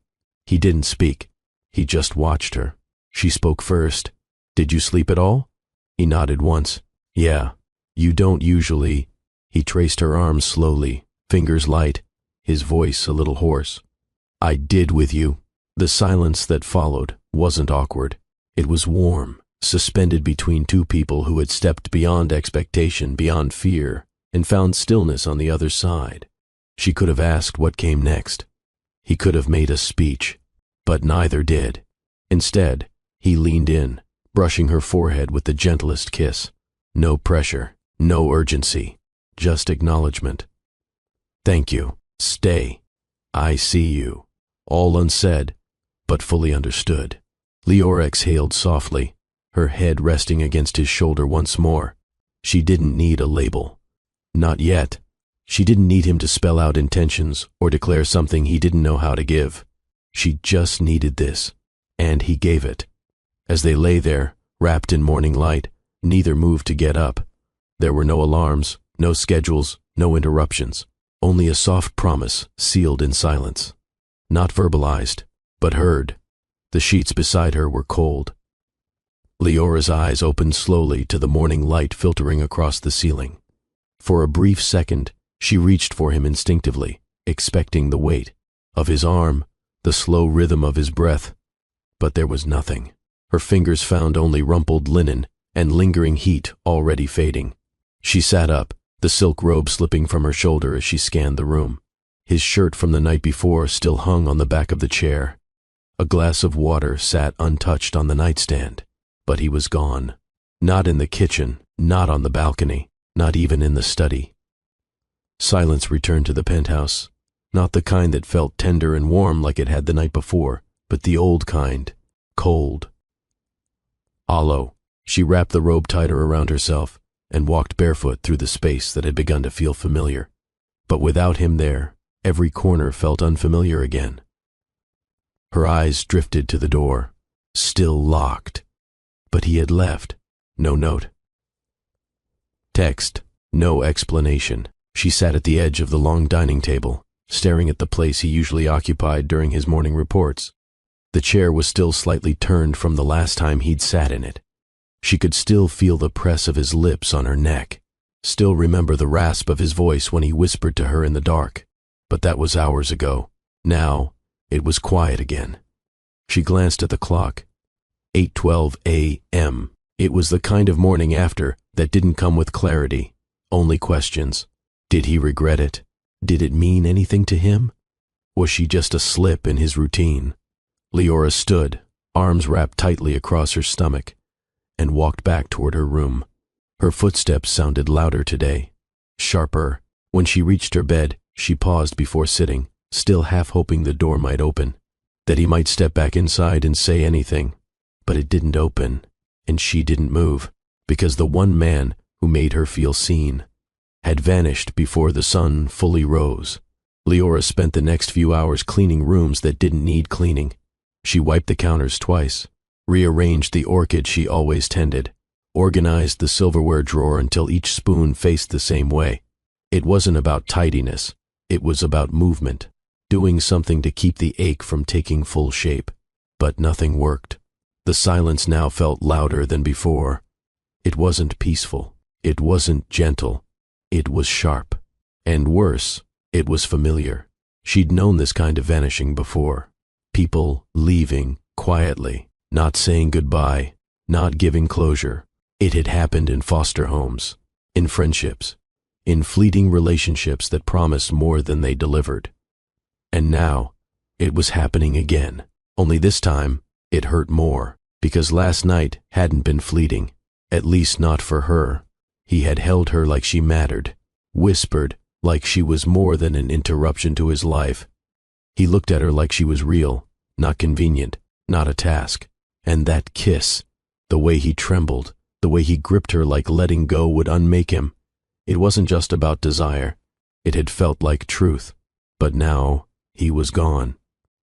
He didn't speak. He just watched her. She spoke first. "Did you sleep at all?" He nodded once. "Yeah. You don't usually." He traced her arms slowly, fingers light, his voice a little hoarse. "I did with you." The silence that followed wasn't awkward. It was warm, suspended between two people who had stepped beyond expectation, beyond fear, and found stillness on the other side. She could have asked what came next. He could have made a speech, but neither did. Instead, he leaned in, brushing her forehead with the gentlest kiss. No pressure, no urgency, just acknowledgement. Thank you. Stay. I see you. All unsaid, but fully understood. Leora exhaled softly, her head resting against his shoulder once more. She didn't need a label. Not yet. She didn't need him to spell out intentions or declare something he didn't know how to give. She just needed this, and he gave it. As they lay there, wrapped in morning light, neither moved to get up. There were no alarms, no schedules, no interruptions, only a soft promise sealed in silence. Not verbalized, but heard. The sheets beside her were cold. Leora's eyes opened slowly to the morning light filtering across the ceiling. For a brief second, she reached for him instinctively, expecting the weight of his arm, the slow rhythm of his breath. But there was nothing. Her fingers found only rumpled linen and lingering heat already fading. She sat up, the silk robe slipping from her shoulder as she scanned the room. His shirt from the night before still hung on the back of the chair. A glass of water sat untouched on the nightstand, but he was gone. Not in the kitchen, not on the balcony, not even in the study. Silence returned to the penthouse, not the kind that felt tender and warm like it had the night before, but the old kind, cold. Hollow. She wrapped the robe tighter around herself and walked barefoot through the space that had begun to feel familiar. But without him there, every corner felt unfamiliar again. Her eyes drifted to the door, still locked. But he had left. No note. Text. No explanation. She sat at the edge of the long dining table, staring at the place he usually occupied during his morning reports. The chair was still slightly turned from the last time he'd sat in it. She could still feel the press of his lips on her neck, still remember the rasp of his voice when he whispered to her in the dark. But that was hours ago. Now, it was quiet again. She glanced at the clock. 8:12 a.m. It was the kind of morning after that didn't come with clarity, only questions. Did he regret it? Did it mean anything to him? Was she just a slip in his routine? Leora stood, arms wrapped tightly across her stomach, and walked back toward her room. Her footsteps sounded louder today, sharper. When she reached her bed, she paused before sitting, still half hoping the door might open, that he might step back inside and say anything. But it didn't open, and she didn't move, because the one man who made her feel seen had vanished before the sun fully rose. Leora spent the next few hours cleaning rooms that didn't need cleaning. She wiped the counters twice, rearranged the orchid she always tended, organized the silverware drawer until each spoon faced the same way. It wasn't about tidiness, it was about movement, doing something to keep the ache from taking full shape. But nothing worked. The silence now felt louder than before. It wasn't peaceful, it wasn't gentle, it was sharp. And worse, it was familiar. She'd known this kind of vanishing before. People leaving quietly, not saying goodbye, not giving closure. It had happened in foster homes, in friendships, in fleeting relationships that promised more than they delivered. And now, it was happening again. Only this time, it hurt more, because last night hadn't been fleeting, at least not for her. He had held her like she mattered, whispered like she was more than an interruption to his life. He looked at her like she was real, not convenient, not a task. And that kiss, the way he trembled, the way he gripped her like letting go would unmake him. It wasn't just about desire. It had felt like truth. But now, he was gone,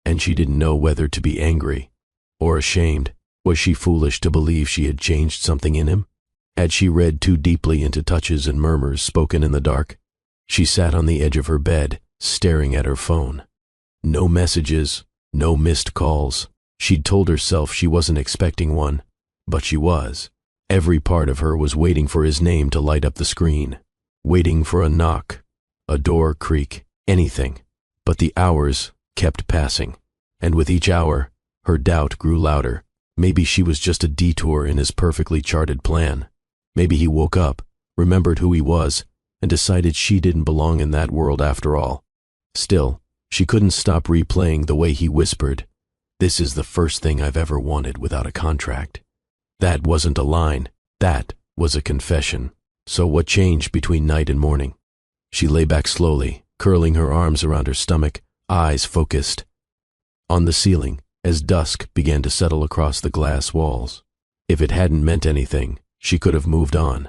and she didn't know whether to be angry or ashamed. Was she foolish to believe she had changed something in him? Had she read too deeply into touches and murmurs spoken in the dark? She sat on the edge of her bed, staring at her phone. No messages, no missed calls. She'd told herself she wasn't expecting one, but she was. Every part of her was waiting for his name to light up the screen, waiting for a knock, a door creak, anything. But the hours kept passing, and with each hour, her doubt grew louder. Maybe she was just a detour in his perfectly charted plan. Maybe he woke up, remembered who he was, and decided she didn't belong in that world after all. Still, she couldn't stop replaying the way he whispered, "This is the first thing I've ever wanted without a contract." That wasn't a line. That was a confession. So what changed between night and morning? She lay back slowly, curling her arms around her stomach, eyes focused on the ceiling as dusk began to settle across the glass walls. If it hadn't meant anything, she could have moved on.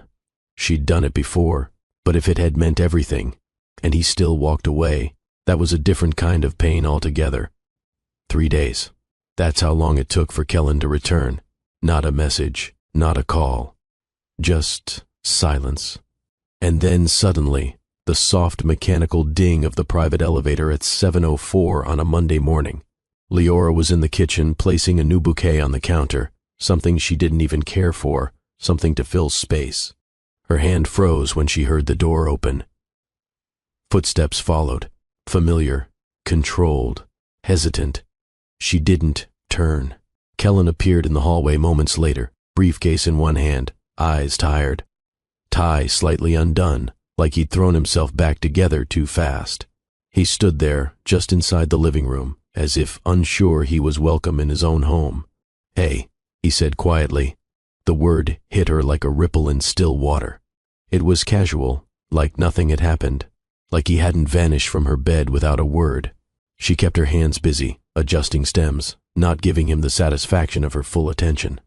She'd done it before, but if it had meant everything, and he still walked away, that was a different kind of pain altogether. 3 days. That's how long it took for Kellen to return. Not a message, not a call. Just silence. And then suddenly, the soft mechanical ding of the private elevator at 7:04 on a Monday morning. Leora was in the kitchen placing a new bouquet on the counter, something she didn't even care for, something to fill space. Her hand froze when she heard the door open. Footsteps followed, familiar, controlled, hesitant. She didn't turn. Kellen appeared in the hallway moments later, briefcase in one hand, eyes tired. Tie slightly undone, like he'd thrown himself back together too fast. He stood there, just inside the living room, as if unsure he was welcome in his own home. "Hey," he said quietly. The word hit her like a ripple in still water. It was casual, like nothing had happened, like he hadn't vanished from her bed without a word. She kept her hands busy, adjusting stems, not giving him the satisfaction of her full attention.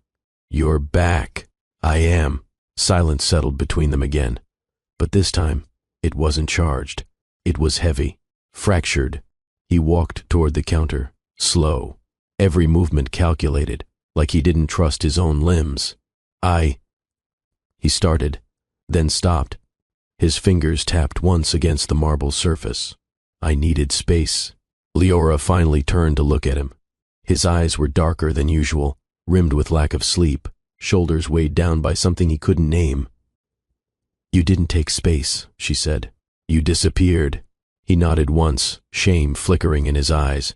"You're back." "I am." Silence settled between them again. But this time, it wasn't charged. It was heavy, fractured. He walked toward the counter, slow, every movement calculated, like he didn't trust his own limbs. He started, then stopped. His fingers tapped once against the marble surface. "I needed space." Leora finally turned to look at him. His eyes were darker than usual, rimmed with lack of sleep, shoulders weighed down by something he couldn't name. "You didn't take space," she said. "You disappeared." He nodded once, shame flickering in his eyes.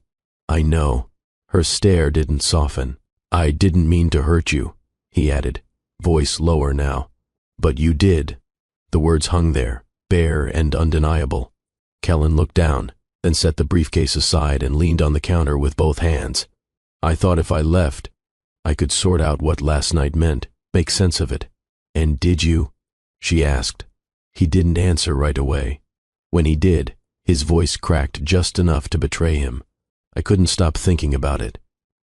"I know." Her stare didn't soften. "I didn't mean to hurt you," he added, voice lower now. "But you did." The words hung there, bare and undeniable. Kellen looked down, then set the briefcase aside and leaned on the counter with both hands. "I thought if I left, I could sort out what last night meant, make sense of it." "And did you?" she asked. He didn't answer right away. When he did, his voice cracked just enough to betray him. "I couldn't stop thinking about it.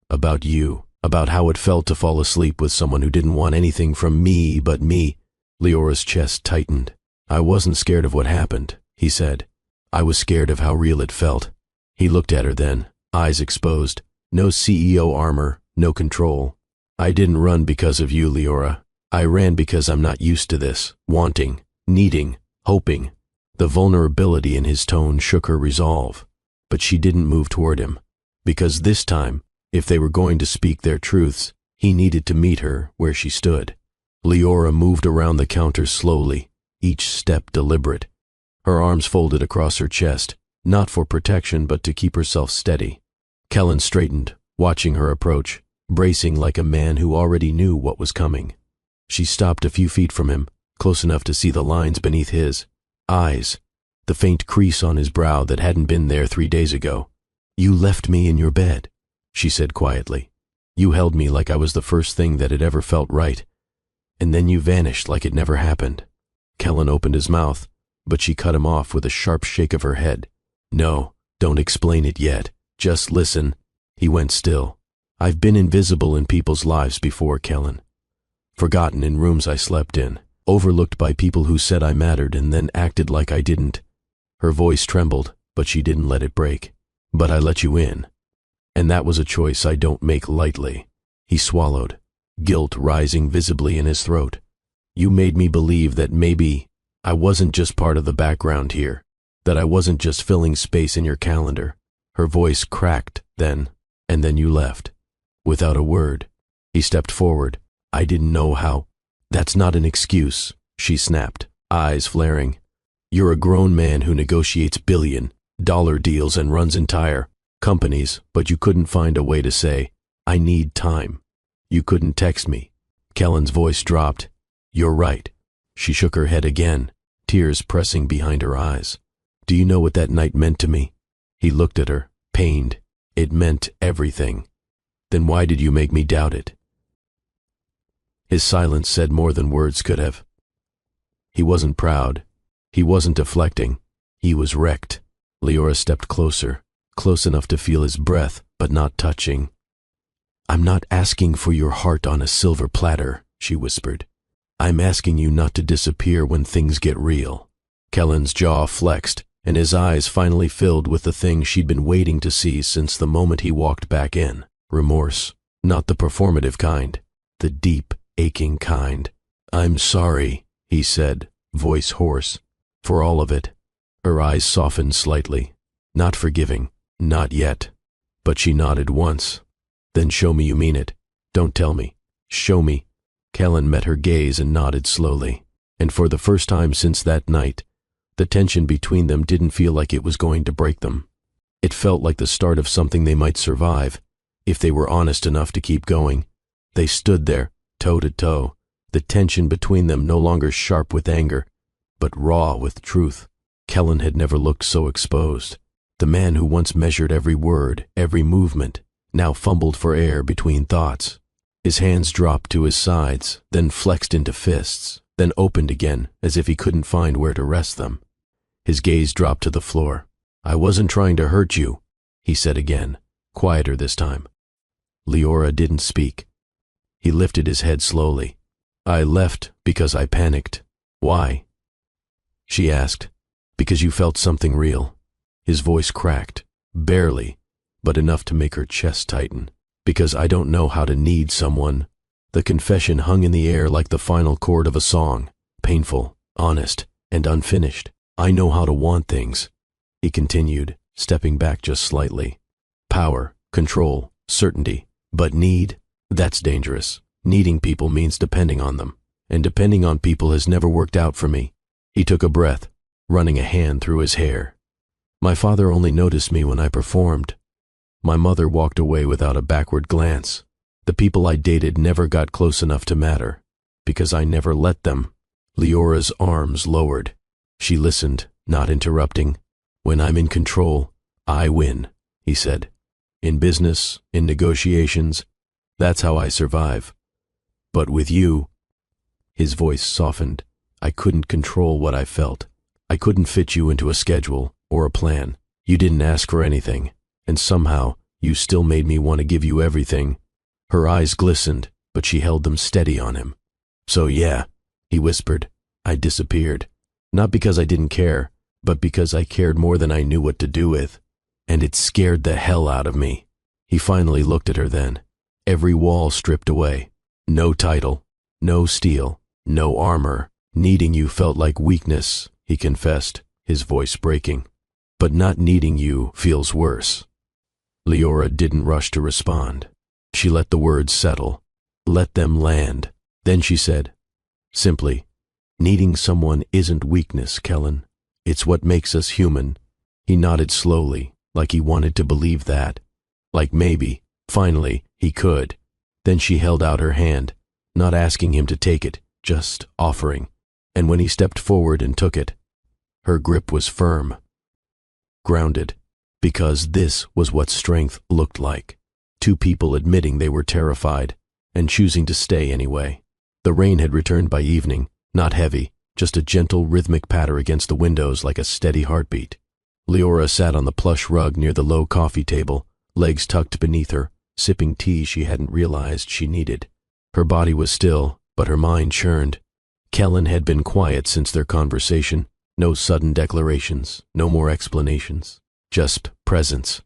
About you. About how it felt to fall asleep with someone who didn't want anything from me but me." Leora's chest tightened. "I wasn't scared of what happened," he said. "I was scared of how real it felt." He looked at her then, eyes exposed. No CEO armor, no control. "I didn't run because of you, Leora. I ran because I'm not used to this, wanting, needing, hoping." The vulnerability in his tone shook her resolve, but she didn't move toward him, because this time, if they were going to speak their truths, he needed to meet her where she stood. Leora moved around the counter slowly, each step deliberate. Her arms folded across her chest, not for protection but to keep herself steady. Kellen straightened, watching her approach, bracing like a man who already knew what was coming. She stopped a few feet from him, close enough to see the lines beneath his eyes, the faint crease on his brow that hadn't been there 3 days ago. "You left me in your bed," she said quietly. "You held me like I was the first thing that had ever felt right, and then you vanished like it never happened." Kellen opened his mouth, but she cut him off with a sharp shake of her head. "No, don't explain it yet. Just listen." He went still. "I've been invisible in people's lives before, Kellen. Forgotten in rooms I slept in. Overlooked by people who said I mattered and then acted like I didn't." Her voice trembled, but she didn't let it break. "But I let you in. And that was a choice I don't make lightly." He swallowed, guilt rising visibly in his throat. "You made me believe that maybe I wasn't just part of the background here, that I wasn't just filling space in your calendar." Her voice cracked then, and then you left. Without a word. He stepped forward. "I didn't know how." "That's not an excuse," she snapped, eyes flaring. "You're a grown man who negotiates billion-dollar deals and runs entire companies, but you couldn't find a way to say, 'I need time.' You couldn't text me." Kellen's voice dropped. "You're right." She shook her head again, tears pressing behind her eyes. "Do you know what that night meant to me?" He looked at her, pained. "It meant everything." "Then why did you make me doubt it?" His silence said more than words could have. He wasn't proud. He wasn't deflecting. He was wrecked. Leora stepped closer, close enough to feel his breath, but not touching. "I'm not asking for your heart on a silver platter," she whispered. "I'm asking you not to disappear when things get real." Kellen's jaw flexed, and his eyes finally filled with the thing she'd been waiting to see since the moment he walked back in. Remorse. Not the performative kind. The deep, aching kind. "I'm sorry," he said, voice hoarse. "For all of it." Her eyes softened slightly. Not forgiving. Not yet. But she nodded once. "Then show me you mean it. Don't tell me. Show me." Kellen met her gaze and nodded slowly. And for the first time since that night, the tension between them didn't feel like it was going to break them. It felt like the start of something they might survive, if they were honest enough to keep going. They stood there, toe to toe, the tension between them no longer sharp with anger, but raw with truth. Kellen had never looked so exposed. The man who once measured every word, every movement, now fumbled for air between thoughts. His hands dropped to his sides, then flexed into fists, then opened again as if he couldn't find where to rest them. His gaze dropped to the floor. "I wasn't trying to hurt you," he said again, quieter this time. Leora didn't speak. He lifted his head slowly. "I left because I panicked." "Why?" she asked. "Because you felt something real." His voice cracked, barely, but enough to make her chest tighten. "Because I don't know how to need someone." The confession hung in the air like the final chord of a song, painful, honest, and unfinished. "I know how to want things," he continued, stepping back just slightly. "Power, control, certainty. But need? That's dangerous. Needing people means depending on them, and depending on people has never worked out for me." He took a breath, running a hand through his hair. "My father only noticed me when I performed. My mother walked away without a backward glance. The people I dated never got close enough to matter, because I never let them." Leora's arms lowered. She listened, not interrupting. "When I'm in control, I win," he said. "In business, in negotiations, that's how I survive. But with you," his voice softened, "I couldn't control what I felt. I couldn't fit you into a schedule or a plan. You didn't ask for anything, and somehow you still made me want to give you everything." Her eyes glistened, but she held them steady on him. "So yeah," he whispered, "I disappeared. Not because I didn't care, but because I cared more than I knew what to do with. And it scared the hell out of me." He finally looked at her then. Every wall stripped away. No title, no steel, no armor. "Needing you felt like weakness," he confessed, his voice breaking. "But not needing you feels worse." Leora didn't rush to respond. She let the words settle, let them land. Then she said, simply, "Needing someone isn't weakness, Kellen. It's what makes us human." He nodded slowly, like he wanted to believe that. Like maybe, finally, he could. Then she held out her hand, not asking him to take it, just offering. And when he stepped forward and took it, her grip was firm, grounded, because this was what strength looked like. Two people admitting they were terrified, and choosing to stay anyway. The rain had returned by evening, not heavy, just a gentle rhythmic patter against the windows like a steady heartbeat. Leora sat on the plush rug near the low coffee table, legs tucked beneath her, sipping tea she hadn't realized she needed. Her body was still, but her mind churned. Kellen had been quiet since their conversation. No sudden declarations, no more explanations, just presence.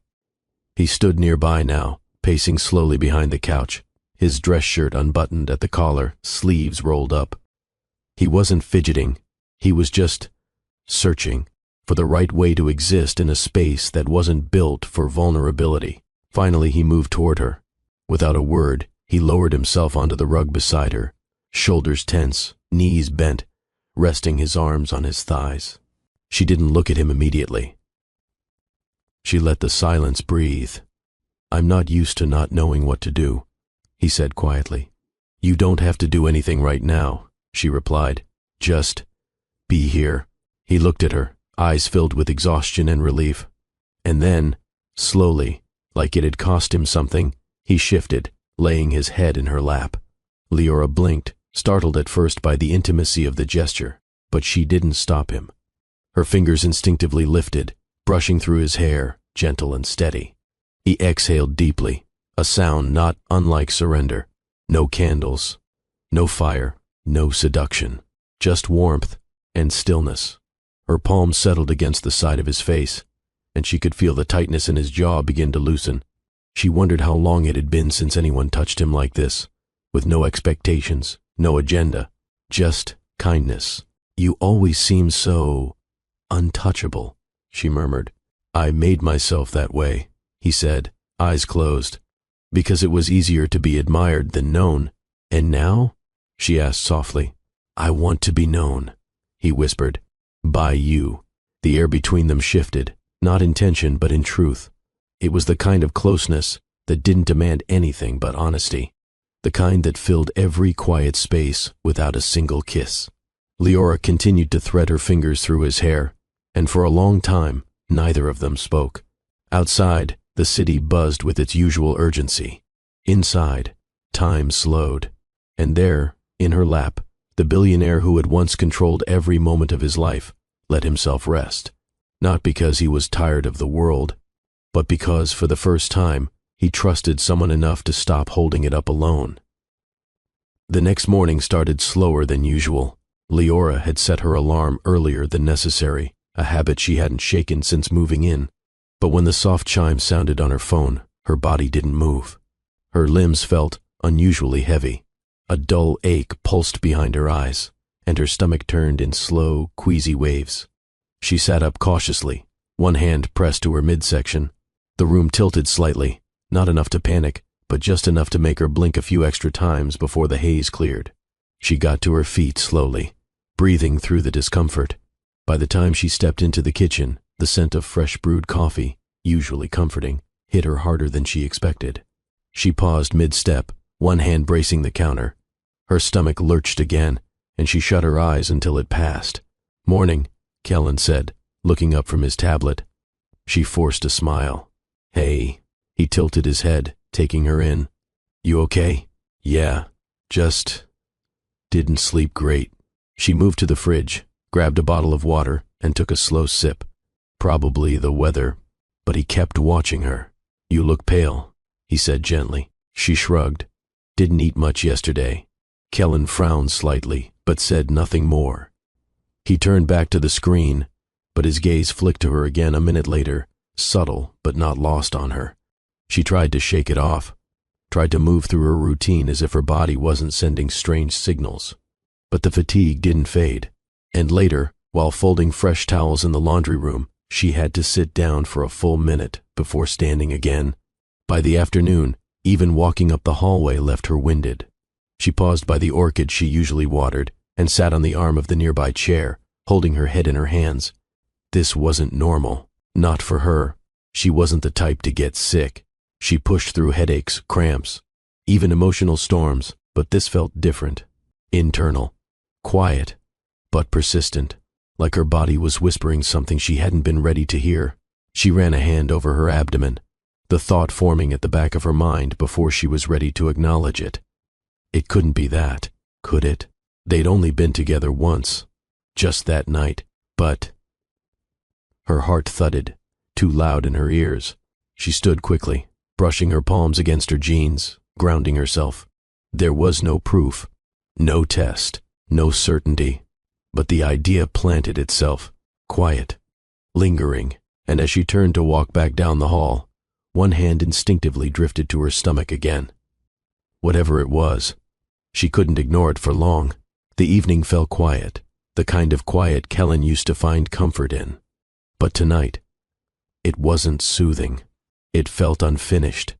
He stood nearby now, pacing slowly behind the couch, his dress shirt unbuttoned at the collar, sleeves rolled up. He wasn't fidgeting, he was just searching for the right way to exist in a space that wasn't built for vulnerability. Finally, he moved toward her. Without a word, he lowered himself onto the rug beside her, shoulders tense, knees bent, resting his arms on his thighs. She didn't look at him immediately. She let the silence breathe. "I'm not used to not knowing what to do," he said quietly. "You don't have to do anything right now," she replied. "Just be here." He looked at her, eyes filled with exhaustion and relief. And then, slowly, like it had cost him something, he shifted, laying his head in her lap. Leora blinked, startled at first by the intimacy of the gesture, but she didn't stop him. Her fingers instinctively lifted, brushing through his hair, gentle and steady. He exhaled deeply, a sound not unlike surrender. No candles, no fire, no seduction, just warmth and stillness. Her palms settled against the side of his face, and she could feel the tightness in his jaw begin to loosen. She wondered how long it had been since anyone touched him like this, with no expectations, no agenda, just kindness. "You always seem so untouchable," she murmured. "I made myself that way," he said, eyes closed, "because it was easier to be admired than known. And now?" she asked softly. "I want to be known," he whispered. "By you." The air between them shifted, not in tension but in truth. It was the kind of closeness that didn't demand anything but honesty, the kind that filled every quiet space without a single kiss. Leora continued to thread her fingers through his hair, and for a long time, neither of them spoke. Outside, the city buzzed with its usual urgency. Inside, time slowed. And there, in her lap, the billionaire who had once controlled every moment of his life let himself rest. Not because he was tired of the world, but because, for the first time, he trusted someone enough to stop holding it up alone. The next morning started slower than usual. Leora had set her alarm earlier than necessary, a habit she hadn't shaken since moving in. But when the soft chime sounded on her phone, her body didn't move. Her limbs felt unusually heavy. A dull ache pulsed behind her eyes, and her stomach turned in slow, queasy waves. She sat up cautiously, one hand pressed to her midsection. The room tilted slightly, not enough to panic, but just enough to make her blink a few extra times before the haze cleared. She got to her feet slowly, breathing through the discomfort. By the time she stepped into the kitchen, the scent of fresh brewed coffee, usually comforting, hit her harder than she expected. She paused mid-step, one hand bracing the counter. Her stomach lurched again, and she shut her eyes until it passed. "Morning," Kellen said, looking up from his tablet. She forced a smile. "Hey." He tilted his head, taking her in. "You okay?" "Yeah, just didn't sleep great." She moved to the fridge, grabbed a bottle of water, and took a slow sip. Probably the weather, but he kept watching her. "You look pale," he said gently. She shrugged. "Didn't eat much yesterday." Kellen frowned slightly, but said nothing more. He turned back to the screen, but his gaze flicked to her again a minute later, subtle but not lost on her. She tried to shake it off, tried to move through her routine as if her body wasn't sending strange signals. But the fatigue didn't fade, and later, while folding fresh towels in the laundry room, she had to sit down for a full minute before standing again. By the afternoon, even walking up the hallway left her winded. She paused by the orchid she usually watered and sat on the arm of the nearby chair, holding her head in her hands. This wasn't normal, not for her. She wasn't the type to get sick. She pushed through headaches, cramps, even emotional storms, but this felt different. Internal, quiet, but persistent, like her body was whispering something she hadn't been ready to hear. She ran a hand over her abdomen, the thought forming at the back of her mind before she was ready to acknowledge it. It couldn't be that, could it? They'd only been together once, just that night, but... Her heart thudded, too loud in her ears. She stood quickly, brushing her palms against her jeans, grounding herself. There was no proof, no test, no certainty, but the idea planted itself, quiet, lingering, and as she turned to walk back down the hall, one hand instinctively drifted to her stomach again. Whatever it was, she couldn't ignore it for long. The evening fell quiet, the kind of quiet Kellen used to find comfort in. But tonight, it wasn't soothing. It felt unfinished.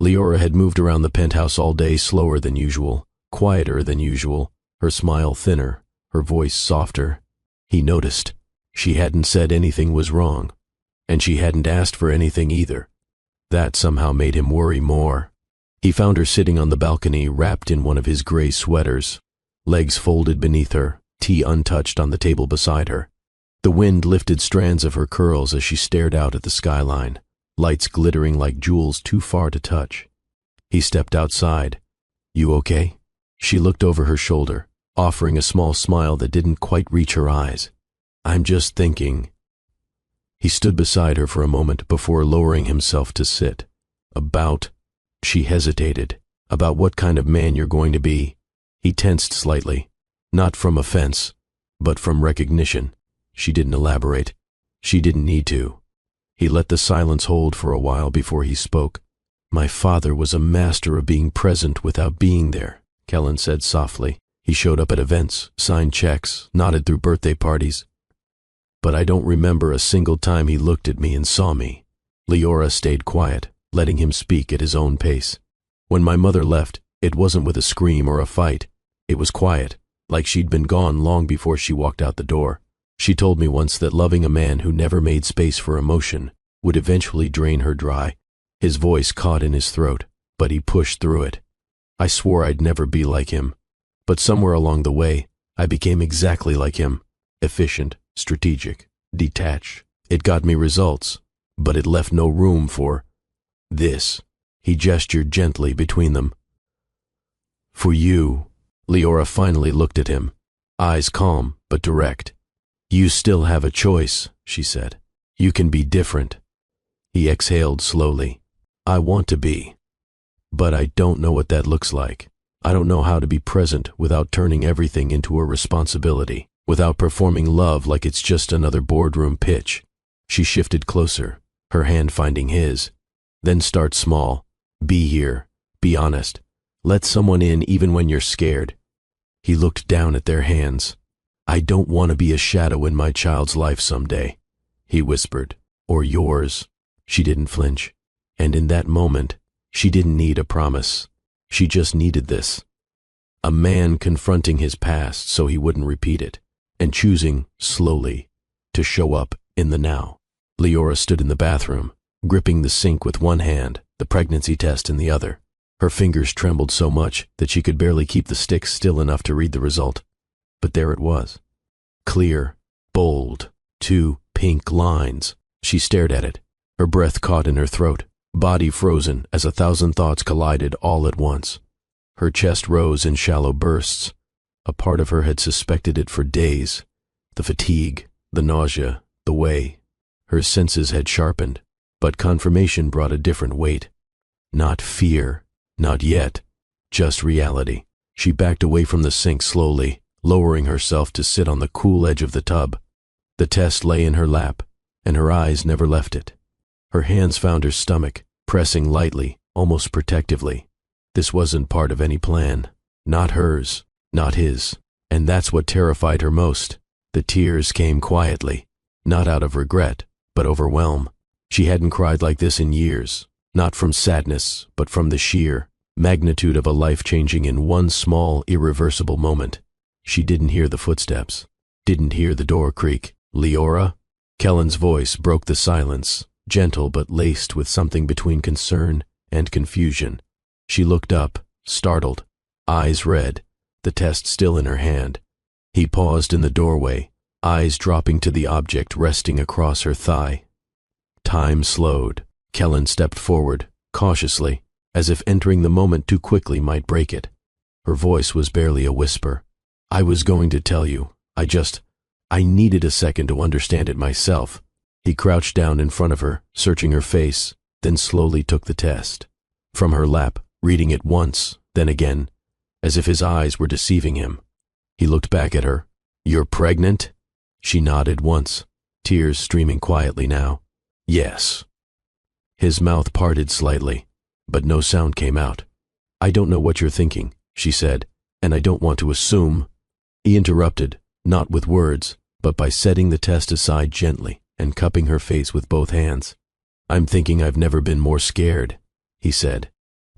Leora had moved around the penthouse all day, slower than usual, quieter than usual, her smile thinner, her voice softer. He noticed. She hadn't said anything was wrong, and she hadn't asked for anything either. That somehow made him worry more. He found her sitting on the balcony, wrapped in one of his gray sweaters, legs folded beneath her, tea untouched on the table beside her. The wind lifted strands of her curls as she stared out at the skyline, lights glittering like jewels too far to touch. He stepped outside. "You okay?" She looked over her shoulder, offering a small smile that didn't quite reach her eyes. I'm just thinking. He stood beside her for a moment before lowering himself to sit. She hesitated. About what kind of man you're going to be. He tensed slightly, not from offense, but from recognition. She didn't elaborate. She didn't need to. He let the silence hold for a while before he spoke. My father was a master of being present without being there, Kellen said softly. He showed up at events, signed checks, nodded through birthday parties. But I don't remember a single time he looked at me and saw me. Leora stayed quiet, letting him speak at his own pace. When my mother left, it wasn't with a scream or a fight. It was quiet, like she'd been gone long before she walked out the door. She told me once that loving a man who never made space for emotion would eventually drain her dry. His voice caught in his throat, but he pushed through it. I swore I'd never be like him. But somewhere along the way, I became exactly like him. Efficient, strategic, detached. It got me results, but it left no room for this. He gestured gently between them. For you. Leora finally looked at him, eyes calm but direct. You still have a choice, she said. You can be different. He exhaled slowly. I want to be. But I don't know what that looks like. I don't know how to be present without turning everything into a responsibility, without performing love like it's just another boardroom pitch. She shifted closer, her hand finding his. Then start small. Be here. Be honest. Let someone in even when you're scared. He looked down at their hands. I don't want to be a shadow in my child's life someday, he whispered. Or yours. She didn't flinch. And in that moment, she didn't need a promise. She just needed this. A man confronting his past so he wouldn't repeat it, and choosing, slowly, to show up in the now. Leora stood in the bathroom, gripping the sink with one hand, the pregnancy test in the other. Her fingers trembled so much that she could barely keep the stick still enough to read the result. But there it was. Clear, bold, 2 pink lines. She stared at it, her breath caught in her throat, body frozen as 1,000 thoughts collided all at once. Her chest rose in shallow bursts. A part of her had suspected it for days. The fatigue, the nausea, the way. Her senses had sharpened, but confirmation brought a different weight. Not fear, not yet, just reality. She backed away from the sink slowly, lowering herself to sit on the cool edge of the tub. The test lay in her lap, and her eyes never left it. Her hands found her stomach, pressing lightly, almost protectively. This wasn't part of any plan. Not hers, not his. And that's what terrified her most. The tears came quietly, not out of regret, but overwhelm. She hadn't cried like this in years, not from sadness, but from the sheer magnitude of a life changing in one small, irreversible moment. She didn't hear the footsteps, didn't hear the door creak. Leora? Kellen's voice broke the silence, gentle but laced with something between concern and confusion. She looked up, startled, eyes red, the test still in her hand. He paused in the doorway, eyes dropping to the object resting across her thigh. Time slowed. Kellen stepped forward, cautiously, as if entering the moment too quickly might break it. Her voice was barely a whisper. I was going to tell you. I needed a second to understand it myself. He crouched down in front of her, searching her face, then slowly took the test. From her lap, reading it once, then again, as if his eyes were deceiving him. He looked back at her. You're pregnant? She nodded once, tears streaming quietly now. Yes. His mouth parted slightly, but no sound came out. I don't know what you're thinking, she said, and I don't want to assume. He interrupted, not with words, but by setting the test aside gently and cupping her face with both hands. I'm thinking I've never been more scared, he said,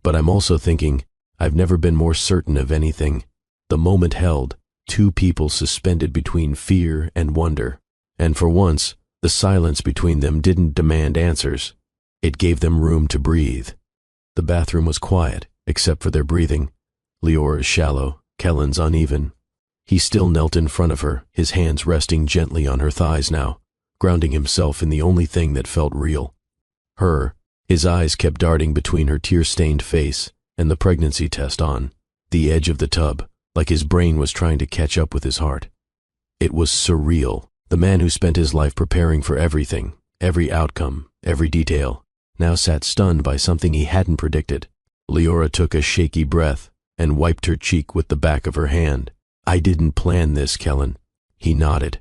but I'm also thinking I've never been more certain of anything. The moment held, 2 people suspended between fear and wonder, and for once, the silence between them didn't demand answers. It gave them room to breathe. The bathroom was quiet, except for their breathing. Leora's shallow, Kellen's uneven. He still knelt in front of her, his hands resting gently on her thighs now, grounding himself in the only thing that felt real. Her. His eyes kept darting between her tear-stained face and the pregnancy test on. the edge of the tub, like his brain was trying to catch up with his heart. It was surreal. The man who spent his life preparing for everything, every outcome, every detail, now sat stunned by something he hadn't predicted. Leora took a shaky breath and wiped her cheek with the back of her hand. "I didn't plan this, Kellen." He nodded.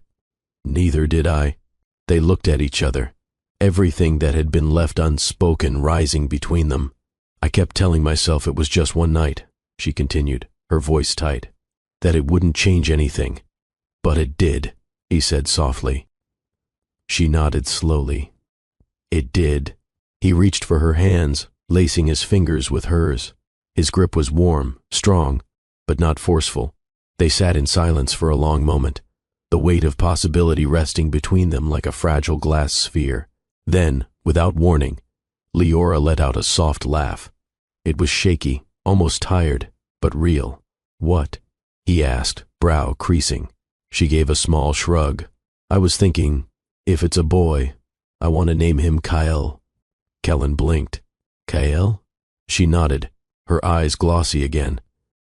"Neither did I." They looked at each other, everything that had been left unspoken rising between them. "I kept telling myself it was just one night," she continued, her voice tight, "that it wouldn't change anything. But it did," he said softly. She nodded slowly. "It did." He reached for her hands, lacing his fingers with hers. His grip was warm, strong, but not forceful. They sat in silence for a long moment, the weight of possibility resting between them like a fragile glass sphere. Then, without warning, Leora let out a soft laugh. It was shaky, almost tired, but real. "What?" he asked, brow creasing. She gave a small shrug. "I was thinking, if it's a boy, I want to name him Kyle." Kellen blinked. "Kyle?" She nodded, her eyes glossy again.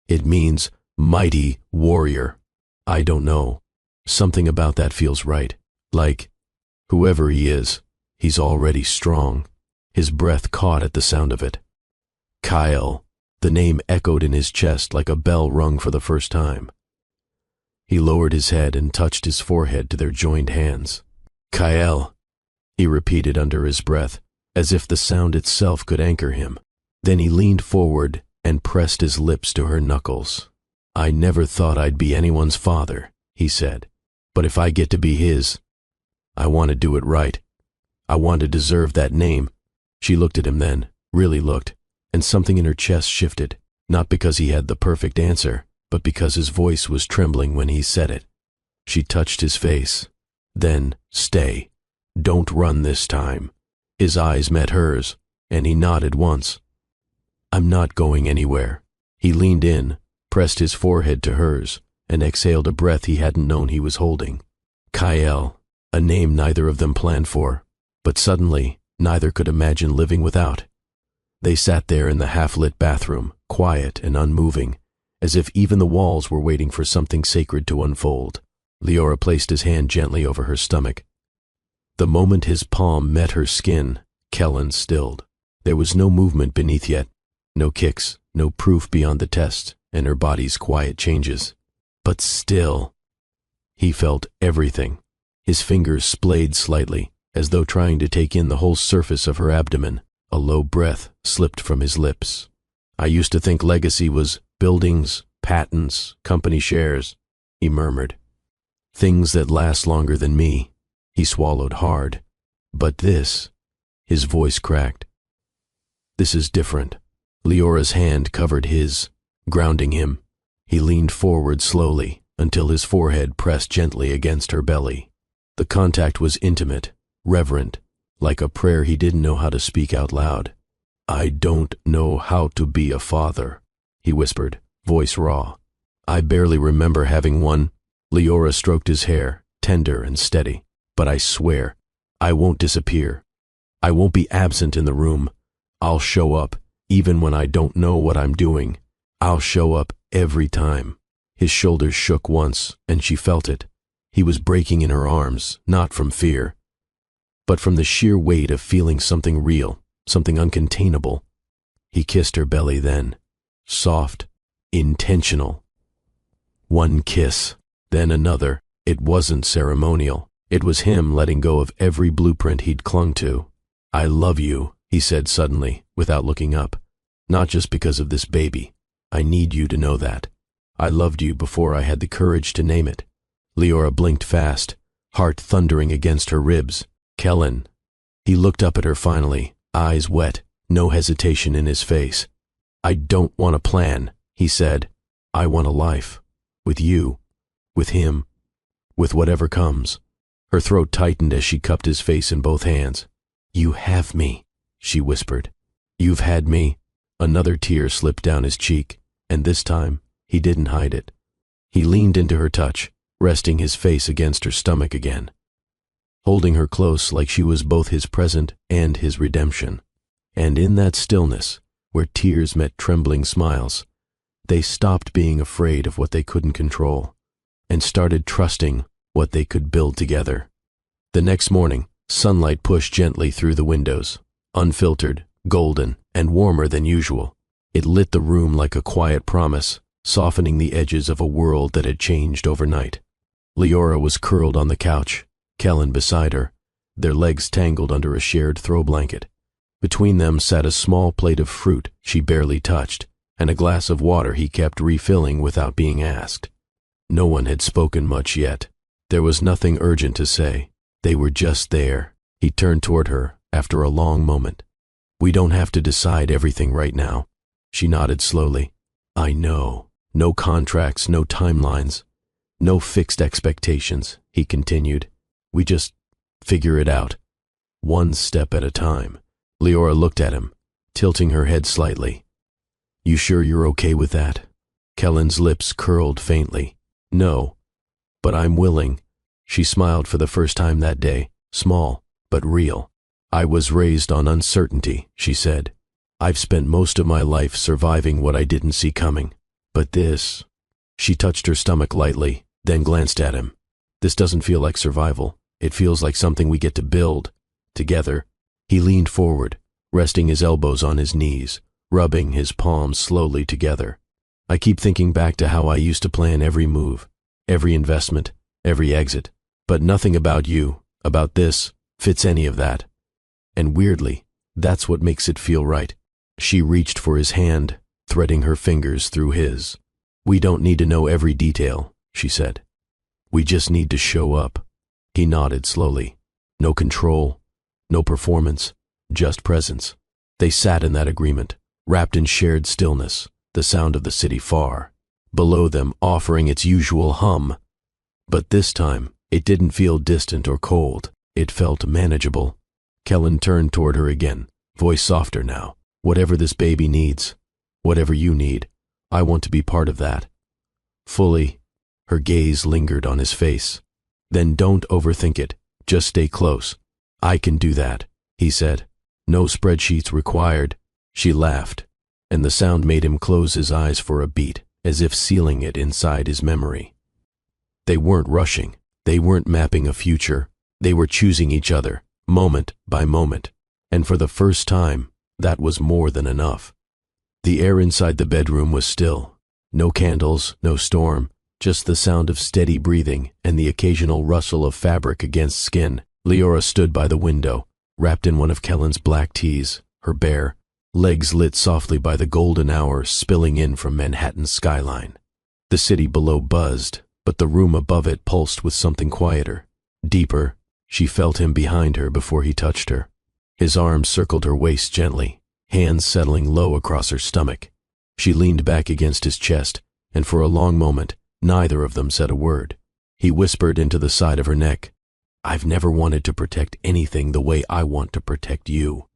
"It means mighty warrior. I don't know. Something about that feels right. Like, whoever he is, he's already strong." His breath caught at the sound of it. Kyle. The name echoed in his chest like a bell rung for the first time. He lowered his head and touched his forehead to their joined hands. "Kyle," he repeated under his breath, as if the sound itself could anchor him. Then he leaned forward and pressed his lips to her knuckles. "I never thought I'd be anyone's father," he said. "But if I get to be his, I want to do it right. I want to deserve that name." She looked at him then, really looked, and something in her chest shifted, not because he had the perfect answer, but because his voice was trembling when he said it. She touched his face. Then, "Stay. Don't run this time." His eyes met hers, and he nodded once. "I'm not going anywhere." He leaned in, pressed his forehead to hers, and exhaled a breath he hadn't known he was holding. Kyle, a name neither of them planned for, but suddenly neither could imagine living without. They sat there in the half-lit bathroom, quiet and unmoving, as if even the walls were waiting for something sacred to unfold. Leora placed his hand gently over her stomach. The moment his palm met her skin, Kellen stilled. There was no movement beneath yet, no kicks, no proof beyond the test and her body's quiet changes. But still, he felt everything. His fingers splayed slightly, as though trying to take in the whole surface of her abdomen. A low breath slipped from his lips. "I used to think legacy was buildings, patents, company shares," he murmured. "Things that last longer than me." He swallowed hard. "But this," his voice cracked. "This is different." Leora's hand covered his, grounding him. He leaned forward slowly until his forehead pressed gently against her belly. The contact was intimate, reverent, like a prayer he didn't know how to speak out loud. "I don't know how to be a father," he whispered, voice raw. "I barely remember having one." Leora stroked his hair, tender and steady. "But I swear, I won't disappear. I won't be absent in the room. I'll show up, even when I don't know what I'm doing. I'll show up every time." His shoulders shook once, and she felt it. He was breaking in her arms, not from fear, but from the sheer weight of feeling something real, something uncontainable. He kissed her belly then, soft, intentional. One kiss, then another. It wasn't ceremonial. It was him letting go of every blueprint he'd clung to. "I love you," he said suddenly, without looking up. "Not just because of this baby. I need you to know that. I loved you before I had the courage to name it." Leora blinked fast, heart thundering against her ribs. "Kellen." He looked up at her finally, eyes wet, no hesitation in his face. "I don't want a plan," he said. "I want a life. With you. With him. With whatever comes." Her throat tightened as she cupped his face in both hands. "You have me," she whispered. "You've had me." Another tear slipped down his cheek, and this time he didn't hide it. He leaned into her touch, resting his face against her stomach again, holding her close like she was both his present and his redemption. And in that stillness, where tears met trembling smiles, They stopped being afraid of what they couldn't control and started trusting what they could build together. The next morning, sunlight pushed gently through the windows, unfiltered, golden, and warmer than usual. It lit the room like a quiet promise, softening the edges of a world that had changed overnight. Leora was curled on the couch, Kellen beside her, their legs tangled under a shared throw blanket. Between them sat a small plate of fruit she barely touched, and a glass of water he kept refilling without being asked. No one had spoken much yet. There was nothing urgent to say. They were just there. He turned toward her after a long moment. "We don't have to decide everything right now." She nodded slowly. "I know. No contracts, no timelines, no fixed expectations," he continued. "We just figure it out, one step at a time." Leora looked at him, tilting her head slightly. "You sure you're okay with that?" Kellen's lips curled faintly. "No, but I'm willing." She smiled for the first time that day, small but real. "I was raised on uncertainty," she said. "I've spent most of my life surviving what I didn't see coming. But this..." She touched her stomach lightly, then glanced at him. "This doesn't feel like survival. It feels like something we get to build together." He leaned forward, resting his elbows on his knees, rubbing his palms slowly together. "I keep thinking back to how I used to plan every move, every investment, every exit. But nothing about you, about this, fits any of that. And weirdly, that's what makes it feel right." She reached for his hand, threading her fingers through his. "We don't need to know every detail," she said. "We just need to show up." He nodded slowly. No control, no performance, just presence. They sat in that agreement, wrapped in shared stillness, the sound of the city far below them offering its usual hum. But this time, it didn't feel distant or cold. It felt manageable. Kellen turned toward her again, voice softer now. "Whatever this baby needs, whatever you need, I want to be part of that. Fully." Her gaze lingered on his face. "Then don't overthink it. Just stay close." "I can do that," he said. "No spreadsheets required." She laughed, and the sound made him close his eyes for a beat, as if sealing it inside his memory. They weren't rushing. They weren't mapping a future. They were choosing each other, moment by moment. And for the first time, that was more than enough. The air inside the bedroom was still. No candles, no storm, just the sound of steady breathing and the occasional rustle of fabric against skin. Leora stood by the window, wrapped in one of Kellen's black tees, her bare legs lit softly by the golden hour spilling in from Manhattan's skyline. The city below buzzed, but the room above it pulsed with something quieter, deeper. She felt him behind her before he touched her. His arms circled her waist gently, hands settling low across her stomach. She leaned back against his chest, and for a long moment, neither of them said a word. He whispered into the side of her neck, "I've never wanted to protect anything the way I want to protect you."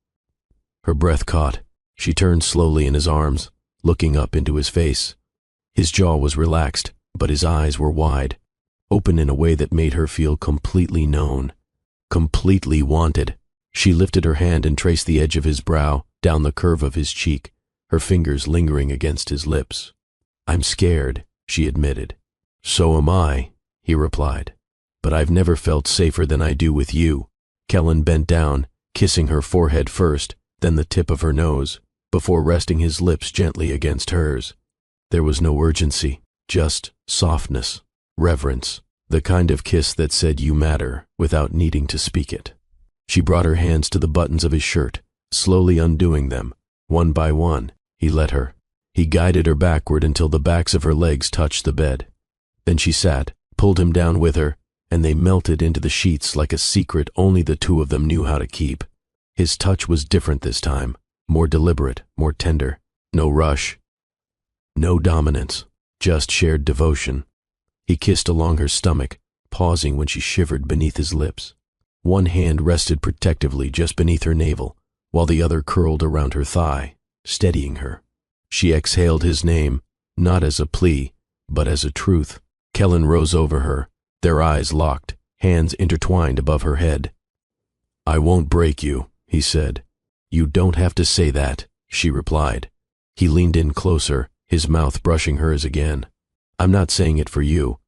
Her breath caught. She turned slowly in his arms, looking up into his face. His jaw was relaxed, but his eyes were wide, open in a way that made her feel completely known, completely wanted. She lifted her hand and traced the edge of his brow, down the curve of his cheek, her fingers lingering against his lips. "I'm scared," she admitted. "So am I," he replied. "But I've never felt safer than I do with you." Kellen bent down, kissing her forehead first, then the tip of her nose, before resting his lips gently against hers. There was no urgency, just softness, reverence, the kind of kiss that said "you matter" without needing to speak it. She brought her hands to the buttons of his shirt, slowly undoing them, one by one. He let her. He guided her backward until the backs of her legs touched the bed. Then she sat, pulled him down with her, and they melted into the sheets like a secret only the two of them knew how to keep. His touch was different this time, more deliberate, more tender. No rush, no dominance, just shared devotion. He kissed along her stomach, pausing when she shivered beneath his lips. One hand rested protectively just beneath her navel, while the other curled around her thigh, steadying her. She exhaled his name, not as a plea, but as a truth. Kellen rose over her, their eyes locked, hands intertwined above her head. "I won't break you," he said. "You don't have to say that," she replied. He leaned in closer, his mouth brushing hers again. I'm not saying it for you.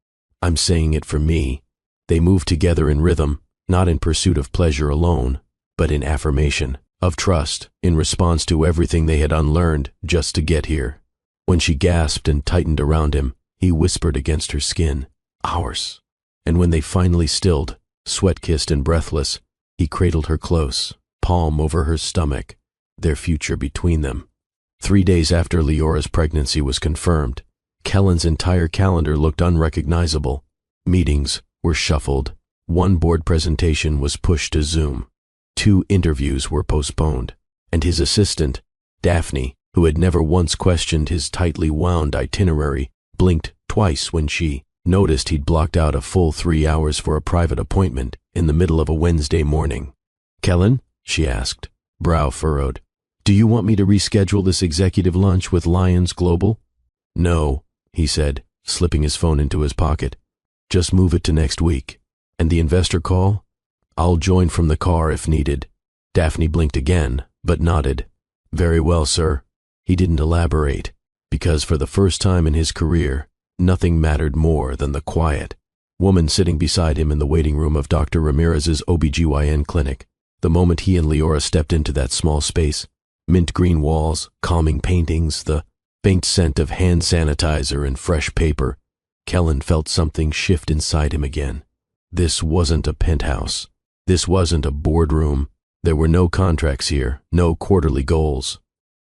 I'm saying it for me. They moved together in rhythm, not in pursuit of pleasure alone, but in affirmation, of trust, in response to everything they had unlearned just to get here. When she gasped and tightened around him, he whispered against her skin, "Ours." And when they finally stilled, sweat-kissed and breathless, he cradled her close, palm over her stomach, their future between them. 3 days after Leora's pregnancy was confirmed, Kellen's entire calendar looked unrecognizable. Meetings were shuffled. One board presentation was pushed to Zoom. 2 interviews were postponed, and his assistant, Daphne, who had never once questioned his tightly wound itinerary, blinked twice when she noticed he'd blocked out a full 3 hours for a private appointment in the middle of a Wednesday morning. "Kellen?" she asked, brow furrowed. "Do you want me to reschedule this executive lunch with Lions Global?" "No," he said, slipping his phone into his pocket. "Just move it to next week. And the investor call? I'll join from the car if needed." Daphne blinked again, but nodded. "Very well, sir." He didn't elaborate, because for the first time in his career, nothing mattered more than the quiet woman sitting beside him in the waiting room of Dr. Ramirez's OBGYN clinic. The moment he and Leora stepped into that small space, mint green walls, calming paintings, the faint scent of hand sanitizer and fresh paper, Kellen felt something shift inside him again. This wasn't a penthouse. This wasn't a boardroom. There were no contracts here, no quarterly goals.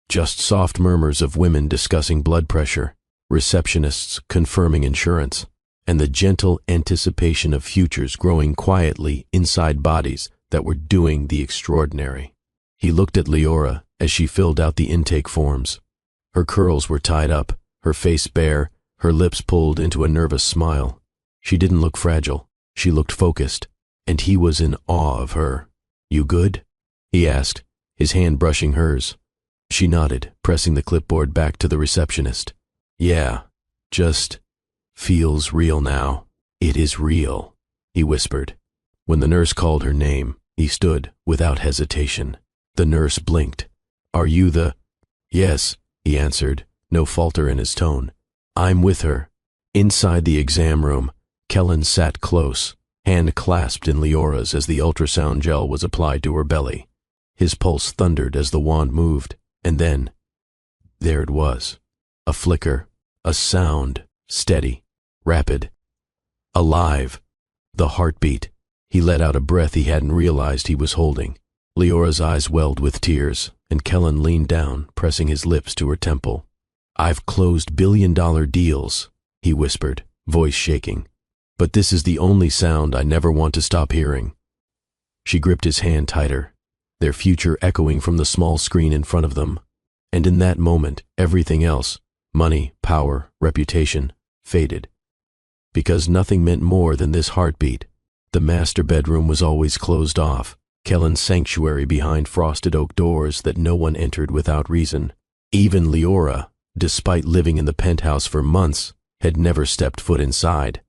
Just soft murmurs of women discussing blood pressure, receptionists confirming insurance, and the gentle anticipation of futures growing quietly inside bodies that were doing the extraordinary. He looked at Leora as she filled out the intake forms. Her curls were tied up, her face bare, her lips pulled into a nervous smile. She didn't look fragile. She looked focused, and he was in awe of her. "You good?" he asked, his hand brushing hers. She nodded, pressing the clipboard back to the receptionist. "Yeah, just feels real now. It is real," he whispered. When the nurse called her name, he stood without hesitation. The nurse blinked. "Are you the—" "Yes," he answered, no falter in his tone. "I'm with her." Inside the exam room, Kellen sat close, hand clasped in Leora's as the ultrasound gel was applied to her belly. His pulse thundered as the wand moved, and then, there it was. A flicker, a sound, steady, rapid, alive. The heartbeat. He let out a breath he hadn't realized he was holding. Leora's eyes welled with tears, and Kellen leaned down, pressing his lips to her temple. "I've closed billion-dollar deals," he whispered, voice shaking. "But this is the only sound I never want to stop hearing." She gripped his hand tighter, their future echoing from the small screen in front of them. And in that moment, everything else, money, power, reputation, faded. Because nothing meant more than this heartbeat. The master bedroom was always closed off, Kellen's sanctuary behind frosted oak doors that no one entered without reason. Even Leora, despite living in the penthouse for months, had never stepped foot inside.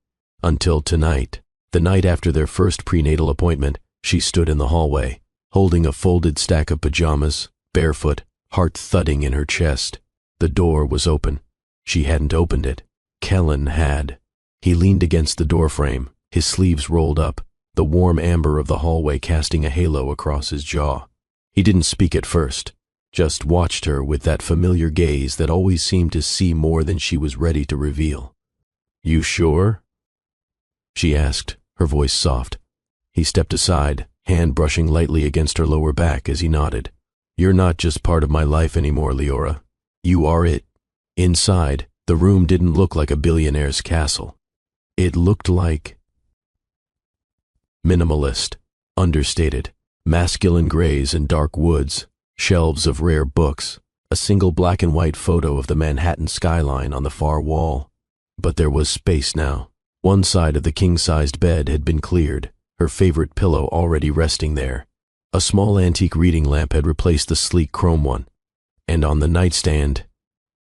Until tonight, the night after their first prenatal appointment, she stood in the hallway, holding a folded stack of pajamas, barefoot, heart thudding in her chest. The door was open. She hadn't opened it. Kellen had. He leaned against the doorframe, his sleeves rolled up, the warm amber of the hallway casting a halo across his jaw. He didn't speak at first, just watched her with that familiar gaze that always seemed to see more than she was ready to reveal. "You sure?" she asked, her voice soft. He stepped aside, hand brushing lightly against her lower back as he nodded. "You're not just part of my life anymore, Leora. You are it." Inside, the room didn't look like a billionaire's castle. It looked like minimalist, understated, masculine grays and dark woods, shelves of rare books, a single black and white photo of the Manhattan skyline on the far wall. But there was space now. One side of the king-sized bed had been cleared, her favorite pillow already resting there. A small antique reading lamp had replaced the sleek chrome one, and on the nightstand,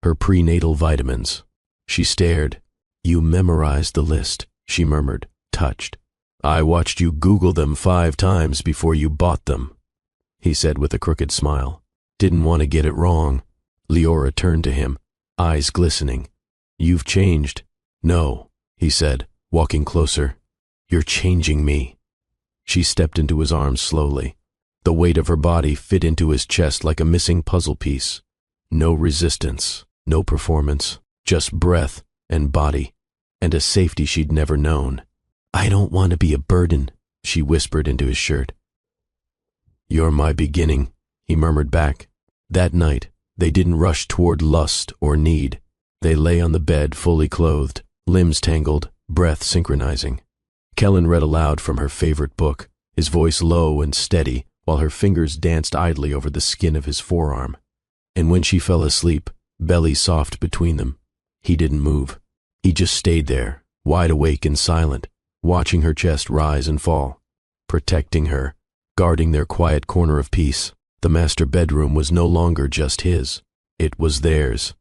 her prenatal vitamins. She stared. "You memorized the list," she murmured, touched. "I watched you Google them 5 times before you bought them," he said with a crooked smile. "Didn't want to get it wrong." Leora turned to him. eyes glistening. "You've changed." "No," he said, walking closer. "You're changing me." She stepped into his arms slowly. The weight of her body fit into his chest like a missing puzzle piece. No resistance, no performance, just breath and body, and a safety she'd never known. "I don't want to be a burden," she whispered into his shirt. "You're my beginning," he murmured back. That night, they didn't rush toward lust or need. They lay on the bed fully clothed, limbs tangled, breath synchronizing. Kellen read aloud from her favorite book, his voice low and steady, while her fingers danced idly over the skin of his forearm. And when she fell asleep, belly soft between them, he didn't move. He just stayed there, wide awake and silent, watching her chest rise and fall, protecting her, guarding their quiet corner of peace. The master bedroom was no longer just his. It was theirs.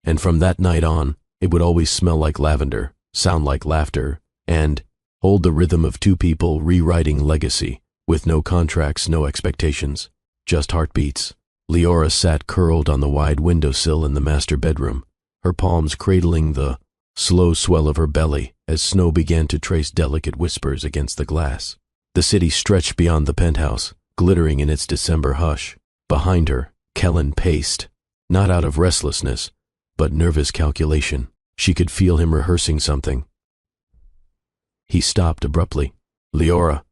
And from that night on, it would always smell like lavender, sound like laughter, and hold the rhythm of two people rewriting legacy, with no contracts, no expectations, just heartbeats. Leora sat curled on the wide windowsill in the master bedroom, her palms cradling the slow swell of her belly as snow began to trace delicate whispers against the glass. The city stretched beyond the penthouse, glittering in its December hush. Behind her, Kellen paced, not out of restlessness, but nervous calculation. She could feel him rehearsing something. He stopped abruptly. "Leora,"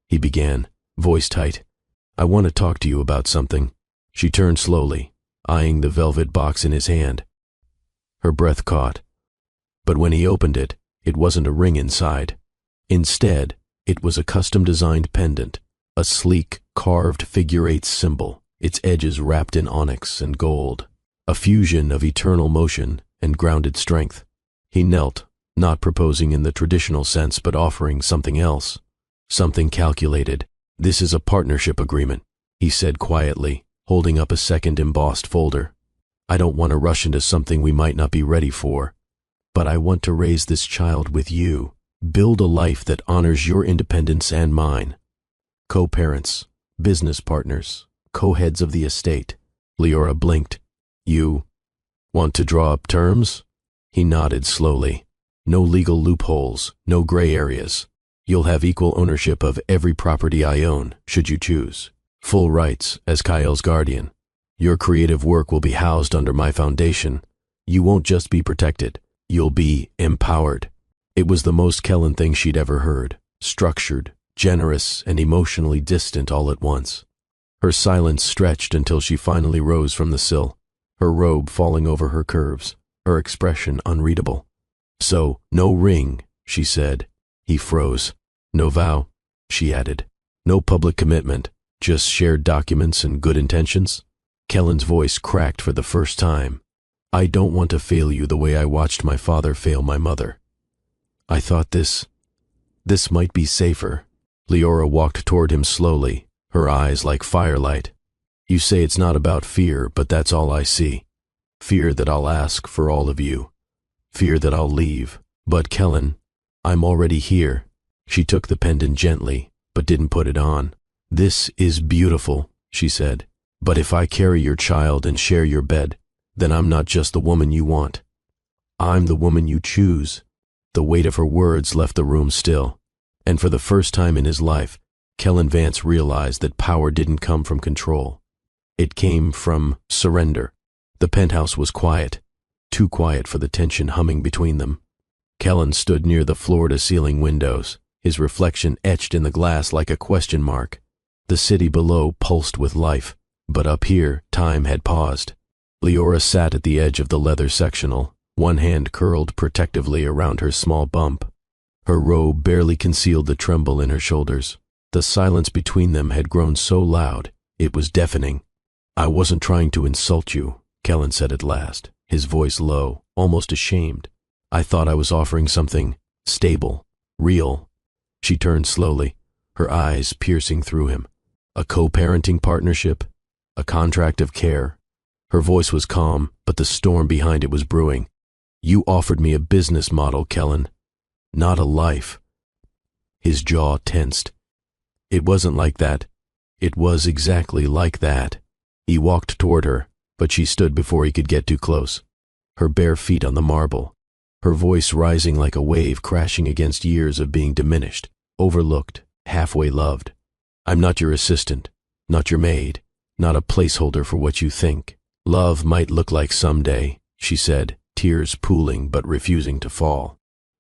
he began, voice tight, "I want to talk to you about something." She turned slowly, eyeing the velvet box in his hand. Her breath caught. But when he opened it, it wasn't a ring inside. Instead, it was a custom-designed pendant, a sleek, carved figure-8 symbol, its edges wrapped in onyx and gold, a fusion of eternal motion and grounded strength. He knelt, not proposing in the traditional sense but offering something else, something calculated. "This is a partnership agreement," he said quietly, holding up a second embossed folder. "I don't want to rush into something we might not be ready for, but I want to raise this child with you, build a life that honors your independence and mine. Co-parents, business partners, co-heads of the estate." Leora blinked. "You want to draw up terms?" He nodded slowly. "No legal loopholes, no gray areas. You'll have equal ownership of every property I own, should you choose. Full rights as Kyle's guardian. Your creative work will be housed under my foundation. You won't just be protected, you'll be empowered." It was the most Kellen thing she'd ever heard, structured, generous, and emotionally distant all at once. Her silence stretched until she finally rose from the sill, her robe falling over her curves, her expression unreadable. "So, no ring," she said. He froze. "No vow," she added. "No public commitment, just shared documents and good intentions?" Kellen's voice cracked for the first time. "I don't want to fail you the way I watched my father fail my mother. I thought this might be safer." Leora walked toward him slowly, her eyes like firelight. "You say it's not about fear, but that's all I see. Fear that I'll ask for all of you. Fear that I'll leave. But Kellen, I'm already here." She took the pendant gently, but didn't put it on. "This is beautiful," she said. "But if I carry your child and share your bed, then I'm not just the woman you want. I'm the woman you choose." The weight of her words left the room still, and for the first time in his life, Kellen Vance realized that power didn't come from control. It came from surrender. The penthouse was quiet, too quiet for the tension humming between them. Kellen stood near the floor-to-ceiling windows, his reflection etched in the glass like a question mark. The city below pulsed with life, but up here, time had paused. Leora sat at the edge of the leather sectional, one hand curled protectively around her small bump. Her robe barely concealed the tremble in her shoulders. The silence between them had grown so loud, it was deafening. "I wasn't trying to insult you," Kellen said at last, his voice low, almost ashamed. "I thought I was offering something stable, real." She turned slowly, her eyes piercing through him. "A co-parenting partnership? A contract of care?" Her voice was calm, but the storm behind it was brewing. "You offered me a business model, Kellen, not a life." His jaw tensed. "It wasn't like that." "It was exactly like that." He walked toward her, but she stood before he could get too close. her bare feet on the marble, her voice rising like a wave crashing against years of being diminished, overlooked, halfway loved. I'm not your assistant, not your maid, not a placeholder for what you think. Love might look like someday, she said, tears pooling but refusing to fall.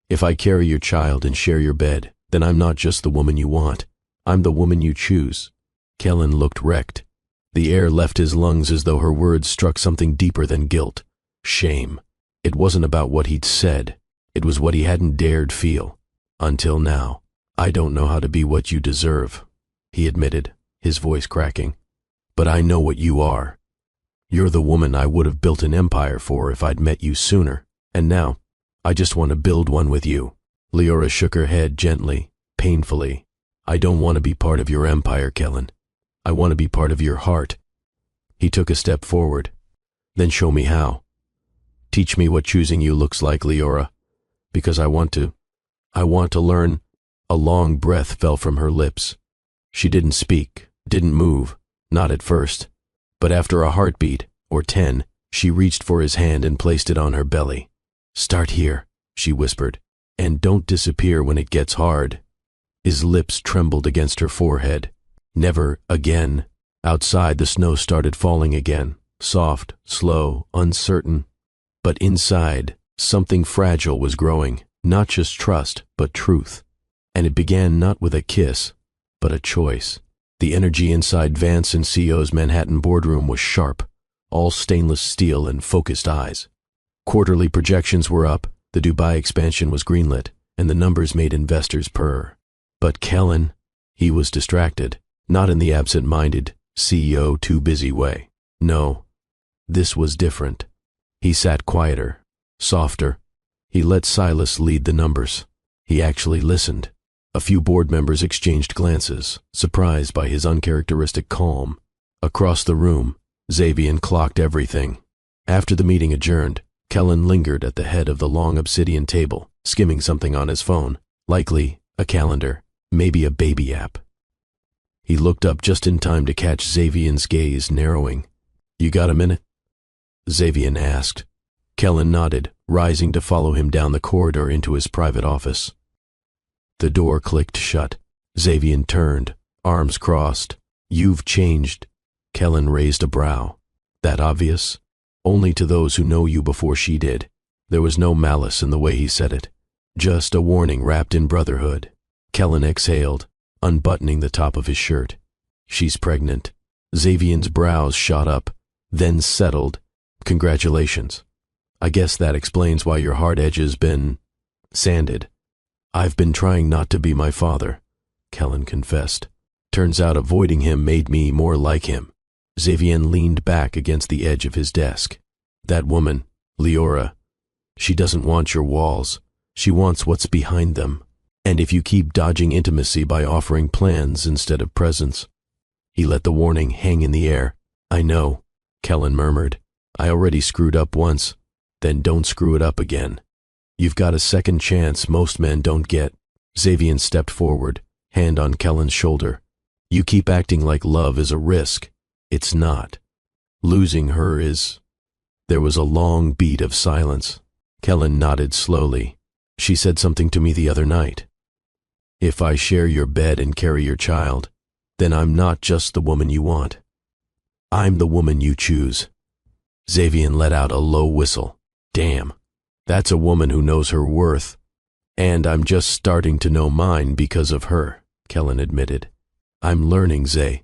If I carry your child and share your bed, then I'm not just the woman you want. I'm the woman you choose. Kellen looked wrecked. The air left his lungs as though her words struck something deeper than guilt. Shame. It wasn't about what he'd said. It was what he hadn't dared feel. Until now. I don't know how to be what you deserve, he admitted, his voice cracking. But I know what you are. You're the woman I would have built an empire for if I'd met you sooner. And now, I just want to build one with you. Leora shook her head gently, painfully. I don't want to be part of your empire, Kellen. I want to be part of your heart. He took a step forward. Then show me how. Teach me what choosing you looks like, Leora. Because I want to learn. A long breath fell from her lips. She didn't speak, didn't move, not at first. But after a heartbeat, or 10, she reached for his hand and placed it on her belly. Start here, she whispered, and don't disappear when it gets hard. His lips trembled against her forehead. Never again. Outside, the snow started falling again, soft, slow, uncertain. But inside, something fragile was growing, not just trust, but truth. And it began not with a kiss, but a choice. The energy inside Vance and CEO's Manhattan boardroom was sharp, all stainless steel and focused eyes. Quarterly projections were up, the Dubai expansion was greenlit, and the numbers made investors purr. But Kellen, he was distracted, not in the absent-minded, CEO too busy way. No, this was different. He sat quieter, softer. He let Silas lead the numbers. He actually listened. A few board members exchanged glances, surprised by his uncharacteristic calm. Across the room, Xavier clocked everything. After the meeting adjourned, Kellen lingered at the head of the long obsidian table, skimming something on his phone, likely a calendar, maybe a baby app. He looked up just in time to catch Xavier's gaze narrowing. You got a minute? Xavier asked. Kellen nodded, rising to follow him down the corridor into his private office. The door clicked shut. Xavier turned, arms crossed. You've changed. Kellen raised a brow. That obvious? Only to those who know you before she did. There was no malice in the way he said it. Just a warning wrapped in brotherhood. Kellen exhaled, unbuttoning the top of his shirt. She's pregnant. Xavier's brows shot up, then settled. Congratulations. I guess that explains why your hard edge's been sanded. I've been trying not to be my father, Kellen confessed. Turns out avoiding him made me more like him. Xavier leaned back against the edge of his desk. That woman, Leora, she doesn't want your walls. She wants what's behind them. And if you keep dodging intimacy by offering plans instead of presents. He let the warning hang in the air. I know, Kellen murmured. I already screwed up once. Then don't screw it up again. You've got a second chance most men don't get. Xavier stepped forward, hand on Kellen's shoulder. You keep acting like love is a risk. It's not. Losing her is. There was a long beat of silence. Kellen nodded slowly. She said something to me the other night. If I share your bed and carry your child, then I'm not just the woman you want. I'm the woman you choose. Xavier let out a low whistle. Damn. That's a woman who knows her worth. And I'm just starting to know mine because of her, Kellen admitted. I'm learning, Zay.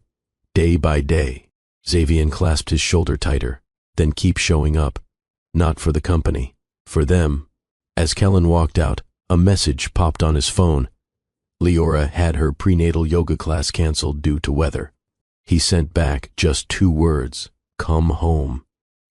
Day by day. Xavier clasped his shoulder tighter. Then keep showing up. Not for the company. For them. As Kellen walked out, a message popped on his phone. Leora had her prenatal yoga class canceled due to weather. He sent back just 2 words. Come home.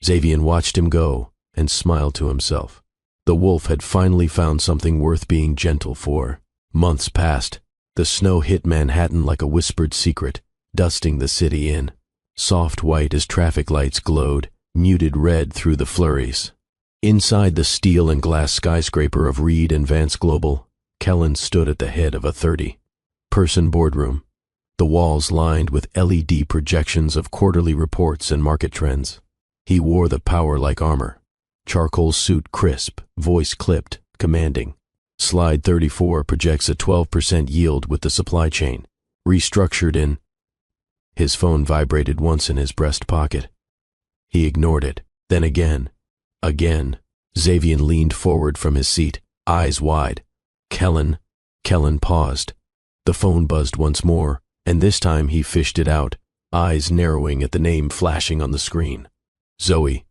Xavier watched him go and smiled to himself. The wolf had finally found something worth being gentle for. Months passed. The snow hit Manhattan like a whispered secret, dusting the city in. Soft white as traffic lights glowed, muted red through the flurries. Inside the steel and glass skyscraper of Reed and Vance Global, Kellen stood at the head of a 30-person boardroom, the walls lined with LED projections of quarterly reports and market trends. He wore the power like armor. Charcoal suit crisp, voice clipped, commanding. Slide 34 projects a 12% yield with the supply chain. Restructured in... His phone vibrated once in his breast pocket. He ignored it, then again. Again. Xavier leaned forward from his seat, eyes wide. Kellen paused. The phone buzzed once more, and this time he fished it out, eyes narrowing at the name flashing on the screen. Zoe.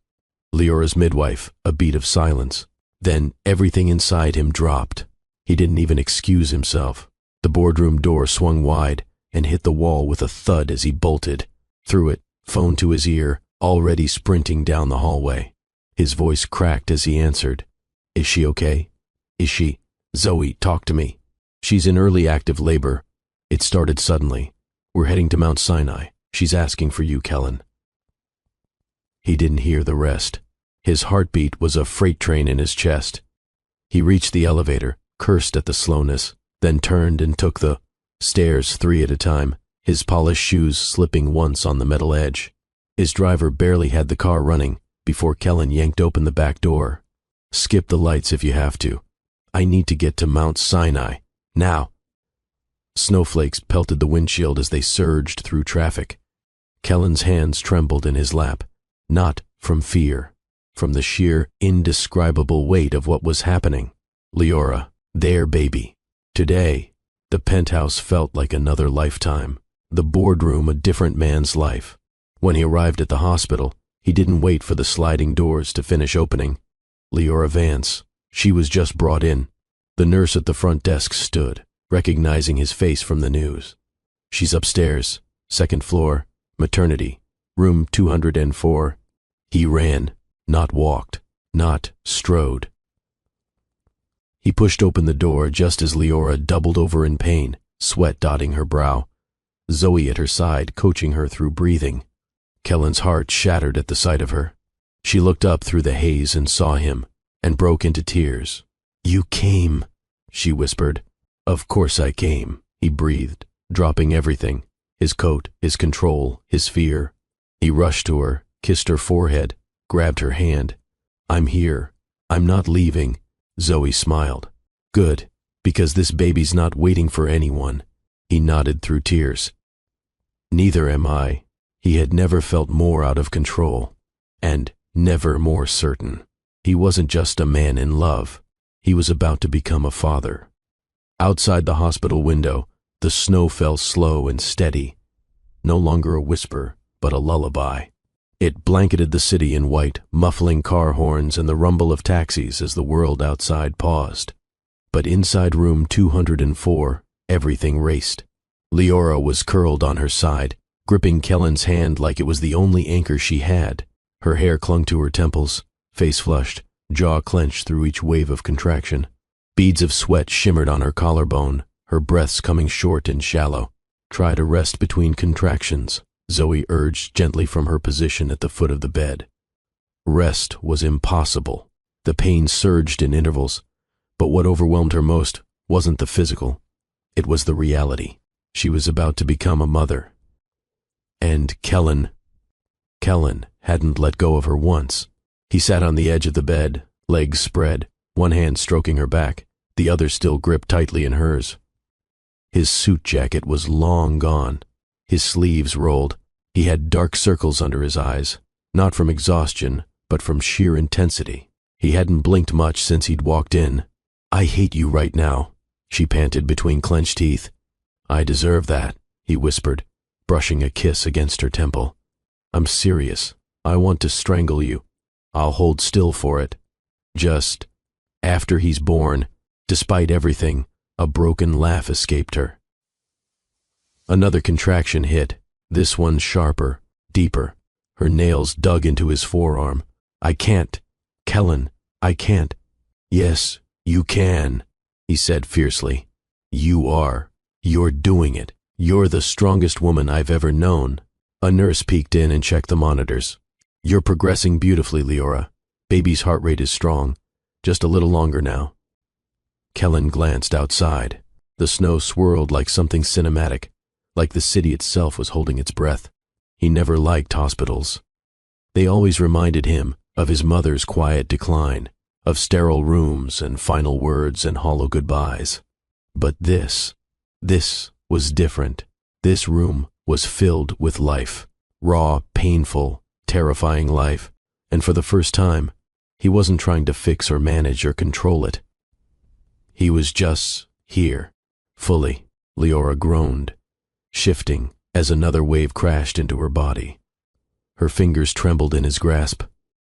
Leora's midwife, a beat of silence. Then everything inside him dropped. He didn't even excuse himself. The boardroom door swung wide and hit the wall with a thud as he bolted. Through it, phone to his ear, already sprinting down the hallway. His voice cracked as he answered. Is she okay? Is she? Zoe, talk to me. She's in early active labor. It started suddenly. We're heading to Mount Sinai. She's asking for you, Kellen. He didn't hear the rest. His heartbeat was a freight train in his chest. He reached the elevator, cursed at the slowness, then turned and took the stairs 3 at a time, his polished shoes slipping once on the metal edge. His driver barely had the car running before Kellen yanked open the back door. Skip the lights if you have to. I need to get to Mount Sinai. Now. Snowflakes pelted the windshield as they surged through traffic. Kellen's hands trembled in his lap, not from fear, from the sheer, indescribable weight of what was happening. Leora, their baby. Today, the penthouse felt like another lifetime, the boardroom a different man's life. When he arrived at the hospital, he didn't wait for the sliding doors to finish opening. Leora Vance, she was just brought in. The nurse at the front desk stood, recognizing his face from the news. She's upstairs, 2nd floor, maternity, room 204. He ran, not walked, not strode. He pushed open the door just as Leora doubled over in pain, sweat dotting her brow. Zoe at her side, coaching her through breathing. Kellen's heart shattered at the sight of her. She looked up through the haze and saw him, and broke into tears. You came, she whispered. Of course I came, he breathed, dropping everything, his coat, his control, his fear. He rushed to her, kissed her forehead, grabbed her hand. I'm here. I'm not leaving. Zoe smiled. Good, because this baby's not waiting for anyone. He nodded through tears. Neither am I. He had never felt more out of control, and never more certain. He wasn't just a man in love. He was about to become a father. Outside the hospital window, the snow fell slow and steady. No longer a whisper, but a lullaby. It blanketed the city in white, muffling car horns and the rumble of taxis as the world outside paused. But inside room 204, everything raced. Leora was curled on her side, gripping Kellen's hand like it was the only anchor she had. Her hair clung to her temples, face flushed, jaw clenched through each wave of contraction. Beads of sweat shimmered on her collarbone, her breaths coming short and shallow. Try to rest between contractions, Zoe urged gently from her position at the foot of the bed. Rest was impossible. The pain surged in intervals, but what overwhelmed her most wasn't the physical. It was the reality. She was about to become a mother. And Kellen hadn't let go of her once. He sat on the edge of the bed, legs spread, one hand stroking her back, the other still gripped tightly in hers. His suit jacket was long gone. His sleeves rolled. He had dark circles under his eyes, not from exhaustion, but from sheer intensity. He hadn't blinked much since he'd walked in. I hate you right now, she panted between clenched teeth. I deserve that, he whispered, brushing a kiss against her temple. I'm serious. I want to strangle you. I'll hold still for it. Just, after he's born, despite everything, a broken laugh escaped her. Another contraction hit, this one sharper, deeper. Her nails dug into his forearm. I can't. Kellen, I can't. Yes, you can, he said fiercely. You are. You're doing it. You're the strongest woman I've ever known. A nurse peeked in and checked the monitors. You're progressing beautifully, Leora. Baby's heart rate is strong. Just a little longer now. Kellen glanced outside. The snow swirled like something cinematic, like the city itself was holding its breath. He never liked hospitals. They always reminded him of his mother's quiet decline, of sterile rooms and final words and hollow goodbyes. But this was different. This room was filled with life, raw, painful, terrifying life, and for the first time, he wasn't trying to fix or manage or control it. He was just here, fully. Leora groaned, shifting as another wave crashed into her body. Her fingers trembled in his grasp.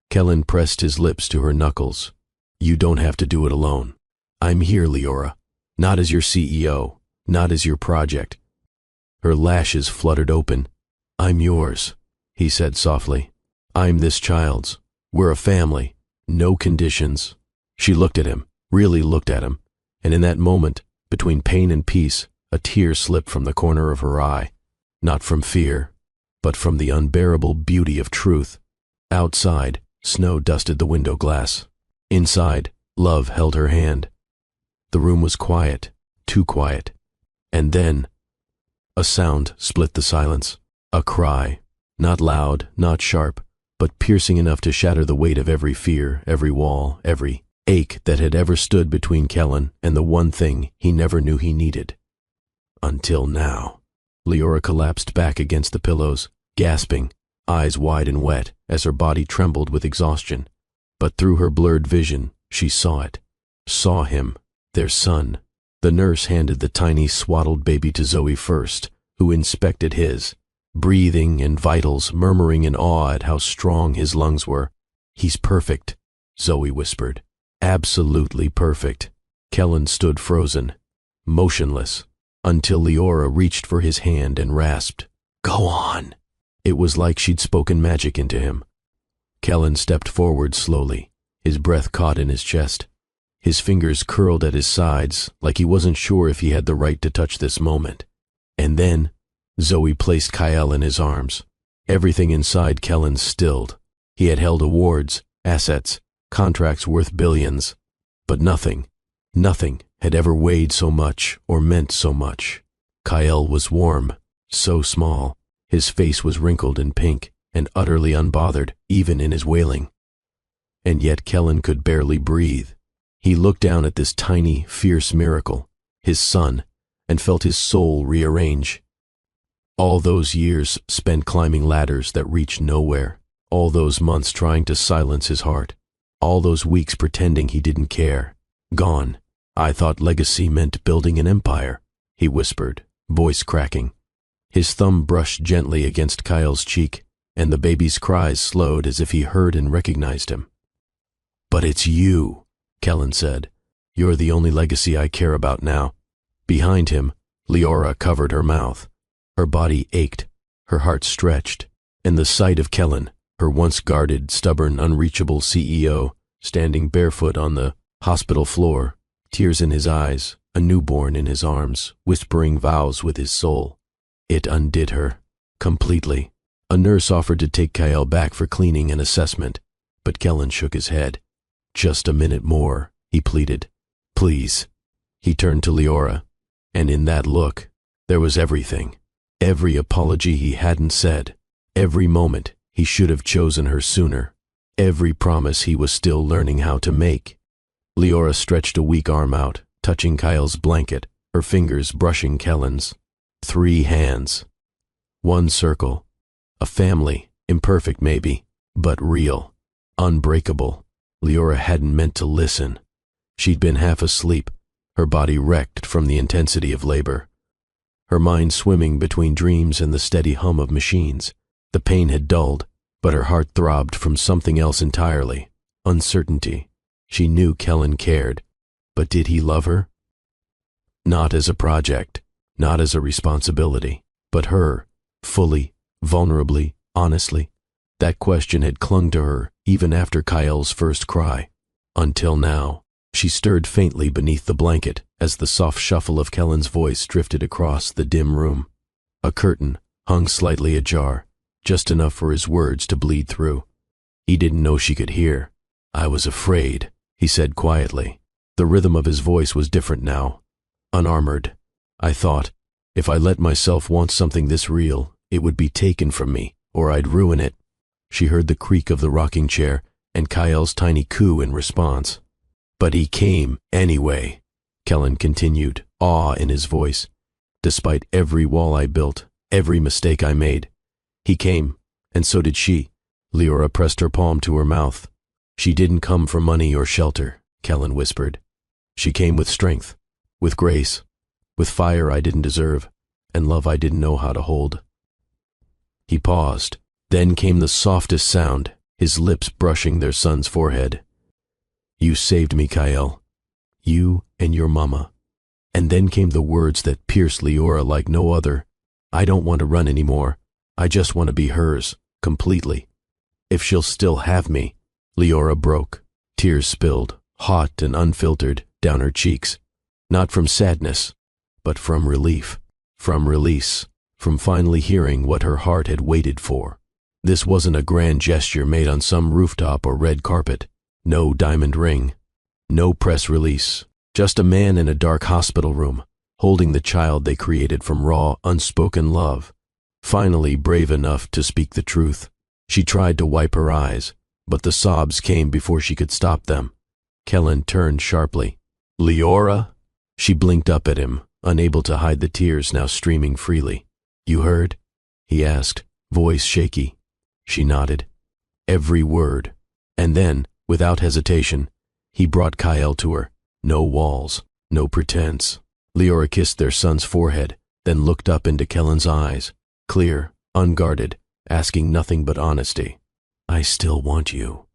Kellen pressed his lips to her knuckles. You don't have to do it alone. I'm here, Leora. Not as your CEO, not as your project. Her lashes fluttered open. I'm yours, he said softly. I'm this child's. We're a family. No conditions. She looked at him, really looked at him, and in that moment, between pain and peace, a tear slipped from the corner of her eye. Not from fear, but from the unbearable beauty of truth. Outside, snow dusted the window glass. Inside, love held her hand. The room was quiet, too quiet. And then, a sound split the silence. A cry, not loud, not sharp, but piercing enough to shatter the weight of every fear, every wall, every ache that had ever stood between Kellen and the one thing he never knew he needed. Until now. Leora collapsed back against the pillows, gasping, eyes wide and wet as her body trembled with exhaustion. But through her blurred vision, she saw it. Saw him, their son. The nurse handed the tiny swaddled baby to Zoe first, who inspected his, breathing and vitals, murmuring in awe at how strong his lungs were. He's perfect, Zoe whispered. Absolutely perfect. Kellen stood frozen, motionless, until Leora reached for his hand and rasped, Go on! It was like she'd spoken magic into him. Kellen stepped forward slowly, his breath caught in his chest. His fingers curled at his sides like he wasn't sure if he had the right to touch this moment. And then, Zoe placed Kyle in his arms. Everything inside Kellen stilled. He had held awards, assets, contracts worth billions. But nothing had ever weighed so much or meant so much. Kyle was warm, so small. His face was wrinkled and pink and utterly unbothered, even in his wailing. And yet Kellen could barely breathe. He looked down at this tiny, fierce miracle, his son, and felt his soul rearrange. All those years spent climbing ladders that reached nowhere, all those months trying to silence his heart, all those weeks pretending he didn't care, gone. I thought legacy meant building an empire, he whispered, voice cracking. His thumb brushed gently against Kyle's cheek, and the baby's cries slowed as if he heard and recognized him. But it's you, Kellen said. You're the only legacy I care about now. Behind him, Leora covered her mouth. Her body ached, her heart stretched, and the sight of Kellen, her once guarded, stubborn, unreachable CEO, standing barefoot on the hospital floor, tears in his eyes, a newborn in his arms, whispering vows with his soul. It undid her, completely. A nurse offered to take Kyle back for cleaning and assessment, but Kellen shook his head. Just a minute more, he pleaded. Please. He turned to Leora, and in that look, there was everything. Every apology he hadn't said, every moment he should have chosen her sooner, every promise he was still learning how to make. Leora stretched a weak arm out, touching Kyle's blanket, her fingers brushing Kellen's. 3 hands. 1 circle. A family, imperfect maybe, but real, unbreakable. Leora hadn't meant to listen. She'd been half asleep, her body wrecked from the intensity of labor. Her mind swimming between dreams and the steady hum of machines. The pain had dulled, but her heart throbbed from something else entirely, uncertainty. She knew Kellen cared, but did he love her? Not as a project, not as a responsibility, but her, fully, vulnerably, honestly. That question had clung to her even after Kyle's first cry. Until now, she stirred faintly beneath the blanket as the soft shuffle of Kellen's voice drifted across the dim room. A curtain hung slightly ajar, just enough for his words to bleed through. He didn't know she could hear. I was afraid, he said quietly. The rhythm of his voice was different now, unarmored. I thought, if I let myself want something this real, it would be taken from me, or I'd ruin it. She heard the creak of the rocking chair and Kyl's tiny coo in response. But he came anyway, Kellen continued, awe in his voice. Despite every wall I built, every mistake I made, he came, and so did she. Leora pressed her palm to her mouth. She didn't come for money or shelter, Kellen whispered. She came with strength, with grace, with fire I didn't deserve, and love I didn't know how to hold. He paused. Then came the softest sound, his lips brushing their son's forehead. You saved me, Kyle. You and your mama. And then came the words that pierced Leora like no other. I don't want to run anymore. I just want to be hers, completely. If she'll still have me. Leora broke. Tears spilled, hot and unfiltered, down her cheeks. Not from sadness, but from relief, from release, from finally hearing what her heart had waited for. This wasn't a grand gesture made on some rooftop or red carpet. No diamond ring. No press release. Just a man in a dark hospital room, holding the child they created from raw, unspoken love. Finally brave enough to speak the truth. She tried to wipe her eyes, but the sobs came before she could stop them. Kellen turned sharply. Leora? She blinked up at him, unable to hide the tears now streaming freely. You heard? He asked, voice shaky. She nodded. Every word. And then, without hesitation, he brought Kyle to her. No walls, no pretense. Leora kissed their son's forehead, then looked up into Kellen's eyes, clear, unguarded, asking nothing but honesty. I still want you,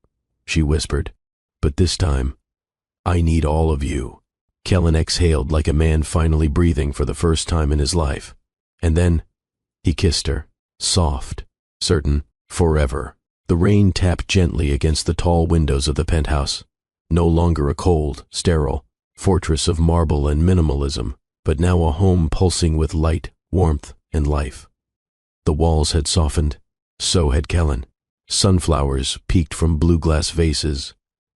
she whispered. But this time, I need all of you. Kellen exhaled like a man finally breathing for the first time in his life. And then, he kissed her, soft, certain, forever. The rain tapped gently against the tall windows of the penthouse. No longer a cold, sterile fortress of marble and minimalism, but now a home pulsing with light, warmth, and life. The walls had softened. So had Kellen. Sunflowers peeked from blue glass vases.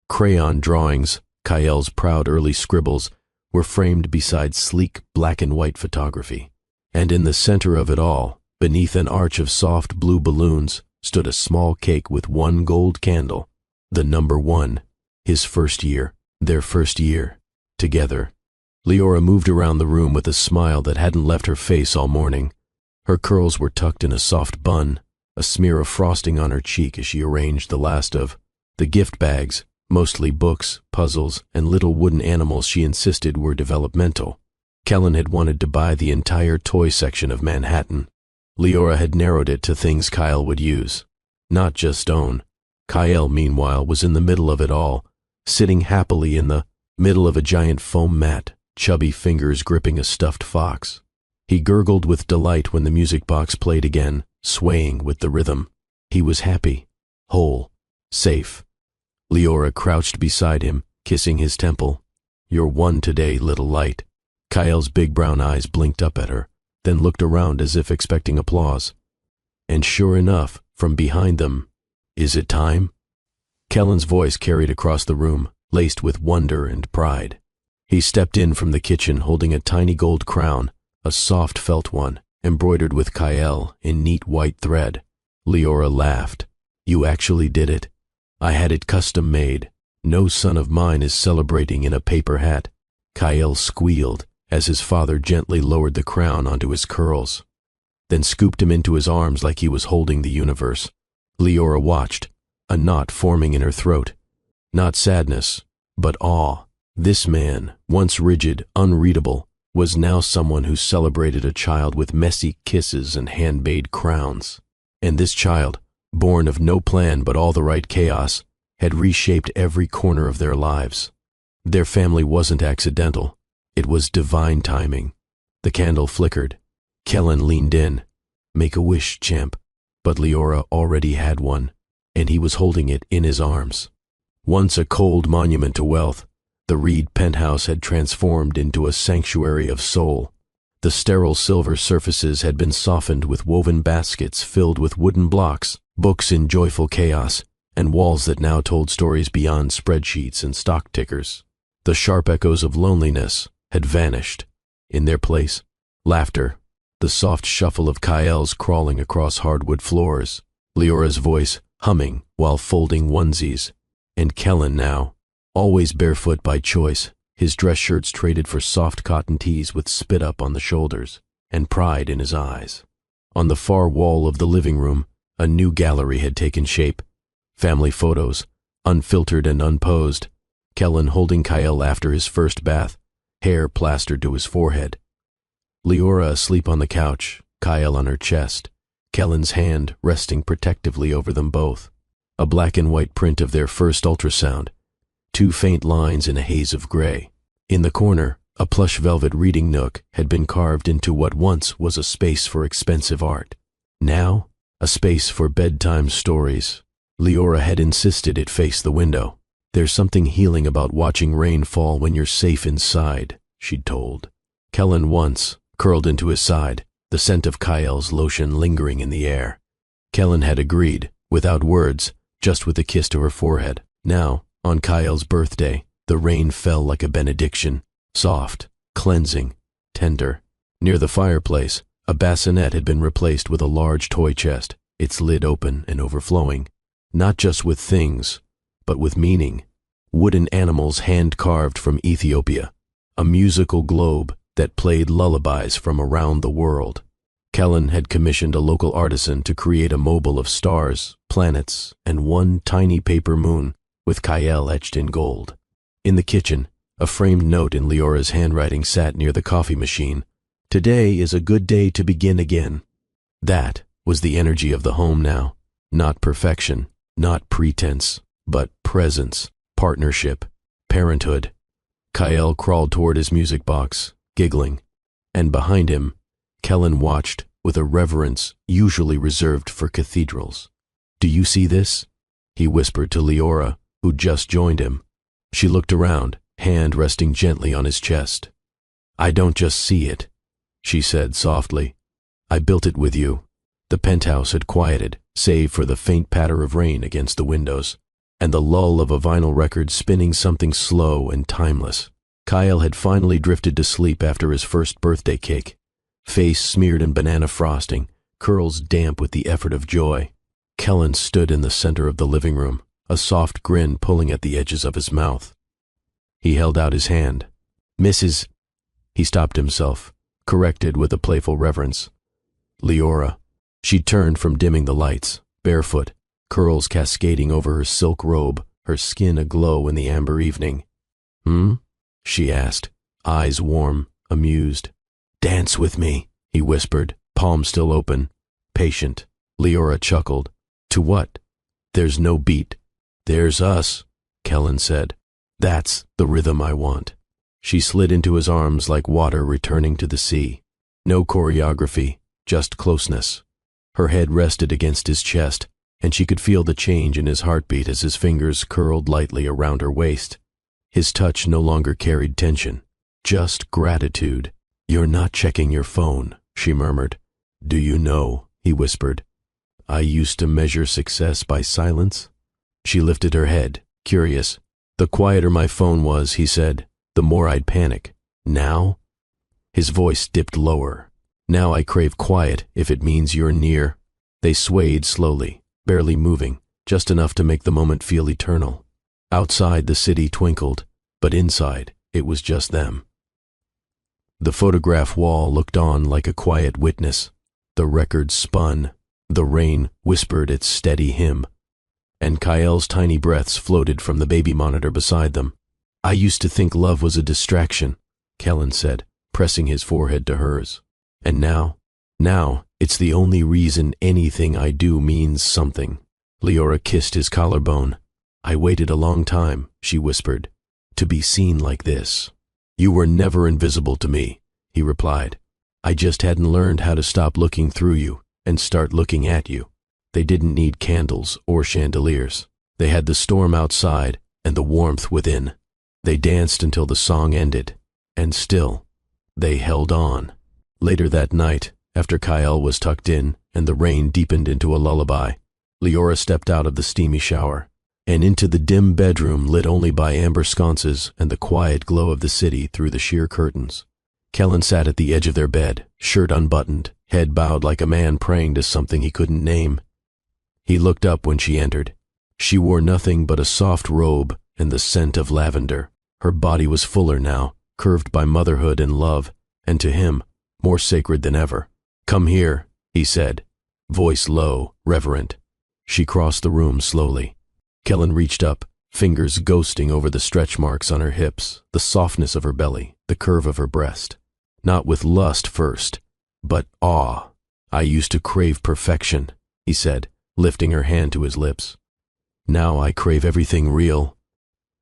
Crayon drawings, Kyl's proud early scribbles, were framed beside sleek black and white photography. And in the center of it all, beneath an arch of soft blue balloons, stood a small cake with one gold candle. The number 1. His first year. Their first year. Together. Leora moved around the room with a smile that hadn't left her face all morning. Her curls were tucked in a soft bun, a smear of frosting on her cheek as she arranged the last of the gift bags, mostly books, puzzles, and little wooden animals she insisted were developmental. Kellen had wanted to buy the entire toy section of Manhattan. Leora had narrowed it to things Kyle would use, not just own. Kyle, meanwhile, was in the middle of it all, sitting happily in the middle of a giant foam mat, chubby fingers gripping a stuffed fox. He gurgled with delight when the music box played again, swaying with the rhythm. He was happy, whole, safe. Leora crouched beside him, kissing his temple. You're one today, little light. Kyle's big brown eyes blinked up at her, then looked around as if expecting applause. And sure enough, from behind them, is it time? Kellen's voice carried across the room, laced with wonder and pride. He stepped in from the kitchen holding a tiny gold crown, a soft felt one, embroidered with Kyle in neat white thread. Leora laughed. You actually did it. I had it custom made. No son of mine is celebrating in a paper hat. Kyle squealed as his father gently lowered the crown onto his curls, then scooped him into his arms like he was holding the universe. Leora watched, a knot forming in her throat. Not sadness, but awe. This man, once rigid, unreadable, was now someone who celebrated a child with messy kisses and hand-made crowns. And this child, born of no plan but all the right chaos, had reshaped every corner of their lives. Their family wasn't accidental. It was divine timing. The candle flickered. Kellen leaned in. Make a wish, champ. But Leora already had one, and he was holding it in his arms. Once a cold monument to wealth, the Reed penthouse had transformed into a sanctuary of soul. The sterile silver surfaces had been softened with woven baskets filled with wooden blocks, books in joyful chaos, and walls that now told stories beyond spreadsheets and stock tickers. The sharp echoes of loneliness had vanished. In their place, laughter, the soft shuffle of Kyle's crawling across hardwood floors, Leora's voice humming while folding onesies, And Kellen now, always barefoot by choice, his dress shirts traded for soft cotton tees with spit up on the shoulders, and pride in his eyes. On the far wall of the living room, a new gallery had taken shape. Family photos, unfiltered and unposed. Kellen holding Kyle after his first bath, hair plastered to his forehead. Leora asleep on the couch, Kyle on her chest, Kellen's hand resting protectively over them both. A black and white print of their first ultrasound, 2 faint lines in a haze of gray. In the corner, a plush velvet reading nook had been carved into what once was a space for expensive art. Now, a space for bedtime stories. Leora had insisted it face the window. There's something healing about watching rain fall when you're safe inside, she'd told. Kellen once curled into his side, the scent of Kyle's lotion lingering in the air. Kellen had agreed, without words, just with a kiss to her forehead. Now, on Kyle's birthday, the rain fell like a benediction, soft, cleansing, tender. Near the fireplace, a bassinet had been replaced with a large toy chest, its lid open and overflowing, not just with things, but with meaning. Wooden animals hand-carved from Ethiopia, a musical globe that played lullabies from around the world. Kellen had commissioned a local artisan to create a mobile of stars, planets, and one tiny paper moon with Kyle etched in gold. In the kitchen, a framed note in Leora's handwriting sat near the coffee machine. Today is a good day to begin again. That was the energy of the home now. Not perfection, not pretense, but presence, partnership, parenthood. Kyle crawled toward his music box, giggling, and behind him, Kellen watched with a reverence usually reserved for cathedrals. "Do you see this?" he whispered to Leora, who just joined him. She looked around, hand resting gently on his chest. "I don't just see it," she said softly. "I built it with you." The penthouse had quieted, save for the faint patter of rain against the windows, and the lull of a vinyl record spinning something slow and timeless. Kyle had finally drifted to sleep after his first birthday cake, face smeared in banana frosting, curls damp with the effort of joy. Kellen stood in the center of the living room, a soft grin pulling at the edges of his mouth. He held out his hand. "Mrs." He stopped himself, corrected with a playful reverence. "Leora." She turned from dimming the lights, barefoot, curls cascading over her silk robe, her skin aglow in the amber evening. "Hmm?" she asked, eyes warm, amused. "Dance with me," he whispered, palm still open, patient. Leora chuckled. "To what?" "There's no beat." "There's us," Kellen said. "That's the rhythm I want." She slid into his arms like water returning to the sea. No choreography, just closeness. Her head rested against his chest, and she could feel the change in his heartbeat as his fingers curled lightly around her waist. His touch no longer carried tension, just gratitude. "You're not checking your phone," she murmured. "Do you know," he whispered, "I used to measure success by silence?" She lifted her head, curious. "The quieter my phone was," he said, "the more I'd panic. Now?" His voice dipped lower. "Now I crave quiet if it means you're near." They swayed slowly, barely moving, just enough to make the moment feel eternal. Outside the city twinkled, but inside it was just them. The photograph wall looked on like a quiet witness. The record spun. The rain whispered its steady hymn. And Kyle's tiny breaths floated from the baby monitor beside them. "I used to think love was a distraction," Kellen said, pressing his forehead to hers. "And now it's the only reason anything I do means something." Leora kissed his collarbone. "I waited a long time," she whispered, "to be seen like this." "You were never invisible to me," he replied. "I just hadn't learned how to stop looking through you and start looking at you." They didn't need candles or chandeliers. They had the storm outside and the warmth within. They danced until the song ended, and still, they held on. Later that night, after Kyle was tucked in and the rain deepened into a lullaby, Leora stepped out of the steamy shower and into the dim bedroom lit only by amber sconces and the quiet glow of the city through the sheer curtains. Kellen sat at the edge of their bed, shirt unbuttoned, head bowed like a man praying to something he couldn't name. He looked up when she entered. She wore nothing but a soft robe and the scent of lavender. Her body was fuller now, curved by motherhood and love, and to him, more sacred than ever. "Come here," he said, voice low, reverent. She crossed the room slowly. Kellen reached up, fingers ghosting over the stretch marks on her hips, the softness of her belly, the curve of her breast. Not with lust first, but awe. "I used to crave perfection," he said, lifting her hand to his lips. "Now I crave everything real."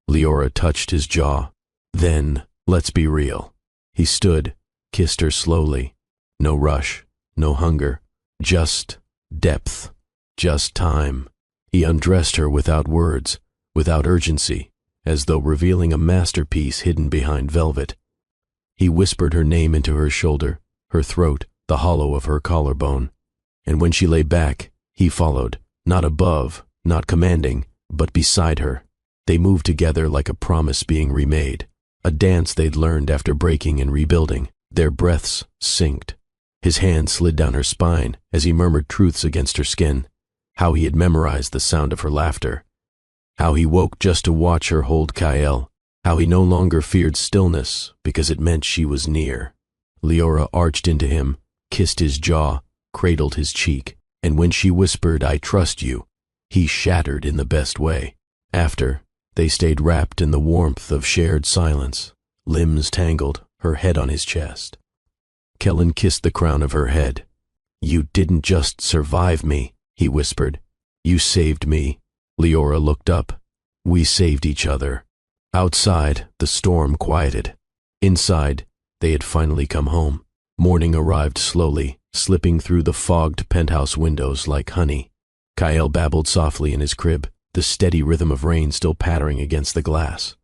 Leora touched his jaw. "Then, let's be real." He stood, kissed her slowly. No rush, no hunger, just depth, just time. He undressed her without words, without urgency, as though revealing a masterpiece hidden behind velvet. He whispered her name into her shoulder, her throat, the hollow of her collarbone. And when she lay back, he followed, not above, not commanding, but beside her. They moved together like a promise being remade, a dance they'd learned after breaking and rebuilding. Their breaths synced. His hand slid down her spine as he murmured truths against her skin, how he had memorized the sound of her laughter, how he woke just to watch her hold Kyle, how he no longer feared stillness because it meant she was near. Leora arched into him, kissed his jaw, cradled his cheek, and when she whispered, "I trust you," he shattered in the best way. After, they stayed wrapped in the warmth of shared silence, limbs tangled, her head on his chest. Kellen kissed the crown of her head. "You didn't just survive me," he whispered. "You saved me." Leora looked up. "We saved each other." Outside, the storm quieted. Inside, they had finally come home. Morning arrived slowly, slipping through the fogged penthouse windows like honey. Kyle babbled softly in his crib, the steady rhythm of rain still pattering against the glass.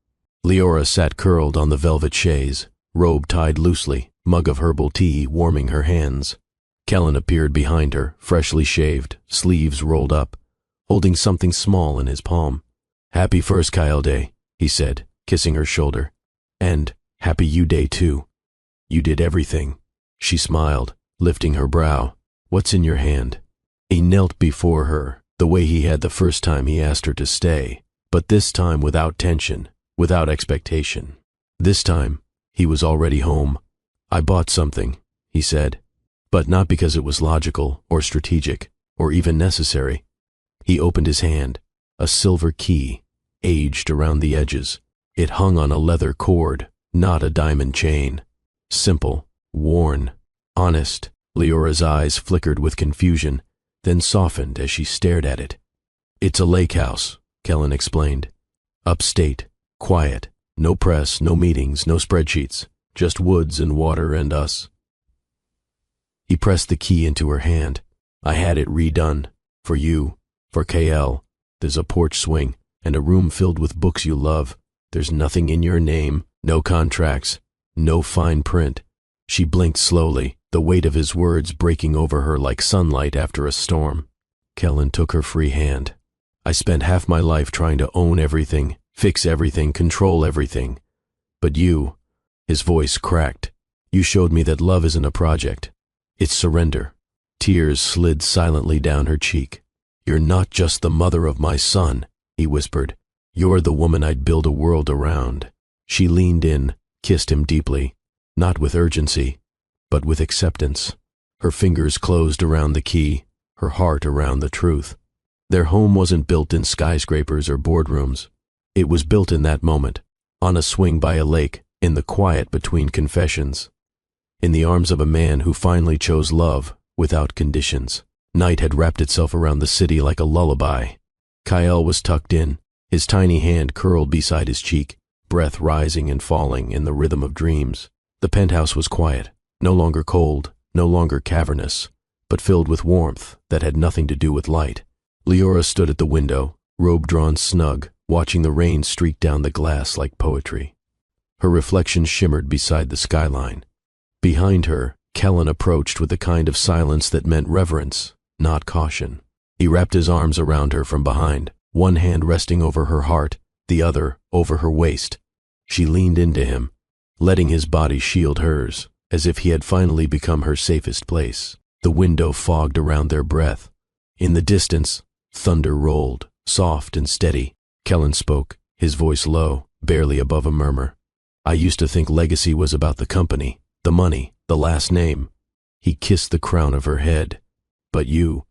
Leora sat curled on the velvet chaise, robe tied loosely, mug of herbal tea warming her hands. Kellen appeared behind her, freshly shaved, sleeves rolled up, holding something small in his palm. "Happy first Kyle Day," he said, kissing her shoulder. "And happy you day too. You did everything." She smiled, lifting her brow. "What's in your hand?" He knelt before her, the way he had the first time he asked her to stay, but this time without tension, without expectation. This time, he was already home. "I bought something," he said, but not because it was logical or strategic or even necessary. He opened his hand, a silver key, aged around the edges. It hung on a leather cord, not a diamond chain. Simple, worn, honest. Leora's eyes flickered with confusion, then softened as she stared at it. "It's a lake house," Kellen explained. "Upstate, quiet, no press, no meetings, no spreadsheets, just woods and water and us." He pressed the key into her hand. "I had it redone. For you, for KL. There's a porch swing and a room filled with books you love. There's nothing in your name, no contracts, no fine print." She blinked slowly, the weight of his words breaking over her like sunlight after a storm. Kellen took her free hand. "I spent half my life trying to own everything, fix everything, control everything. But you," his voice cracked, "you showed me that love isn't a project. It's surrender." Tears slid silently down her cheek. "You're not just the mother of my son," he whispered. "You're the woman I'd build a world around." She leaned in, kissed him deeply, not with urgency, but with acceptance. Her fingers closed around the key, her heart around the truth. Their home wasn't built in skyscrapers or boardrooms. It was built in that moment, on a swing by a lake, in the quiet between confessions, in the arms of a man who finally chose love without conditions. Night had wrapped itself around the city like a lullaby. Kyle was tucked in, his tiny hand curled beside his cheek, breath rising and falling in the rhythm of dreams. The penthouse was quiet, no longer cold, no longer cavernous, but filled with warmth that had nothing to do with light. Leora stood at the window, robe drawn snug, watching the rain streak down the glass like poetry. Her reflection shimmered beside the skyline. Behind her, Kellen approached with the kind of silence that meant reverence, not caution. He wrapped his arms around her from behind, one hand resting over her heart, the other over her waist. She leaned into him, letting his body shield hers, as if he had finally become her safest place. The window fogged around their breath. In the distance, thunder rolled, Soft and steady, Kellen spoke, his voice low, barely above a murmur. I used to think legacy was about the company, the money, the last name. He kissed the crown of her head. But you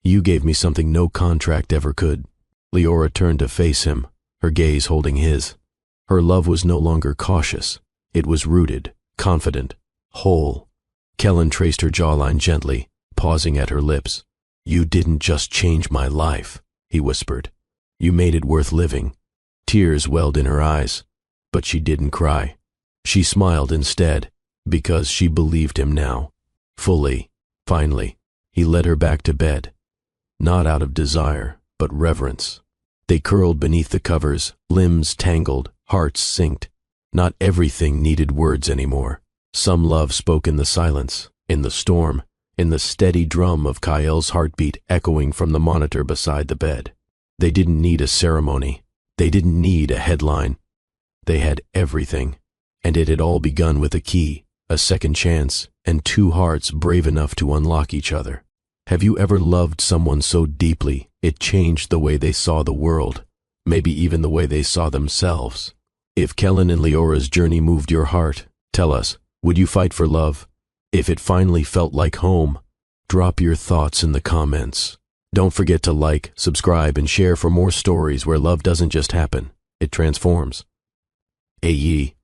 gave me something no contract ever could. Leora turned to face him, her gaze holding his. Her love was no longer cautious. It was rooted, confident, whole. Kellen traced her jawline gently, pausing at her lips. You didn't just change my life, he whispered. You made it worth living. Tears welled in her eyes, but she didn't cry. She smiled instead, because she believed him now. Fully, finally, he led her back to bed. Not out of desire, but reverence. They curled beneath the covers, limbs tangled, hearts synced. Not everything needed words anymore. Some love spoke in the silence, in the storm, in the steady drum of Kyl's heartbeat echoing from the monitor beside the bed. They didn't need a ceremony. They didn't need a headline. They had everything, and it had all begun with a key, a second chance, and two hearts brave enough to unlock each other. Have you ever loved someone so deeply it changed the way they saw the world, maybe even the way they saw themselves? If Kellen and Leora's journey moved your heart, tell us, would you fight for love? If it finally felt like home, drop your thoughts in the comments. Don't forget to like, subscribe, and share for more stories where love doesn't just happen, it transforms. AE.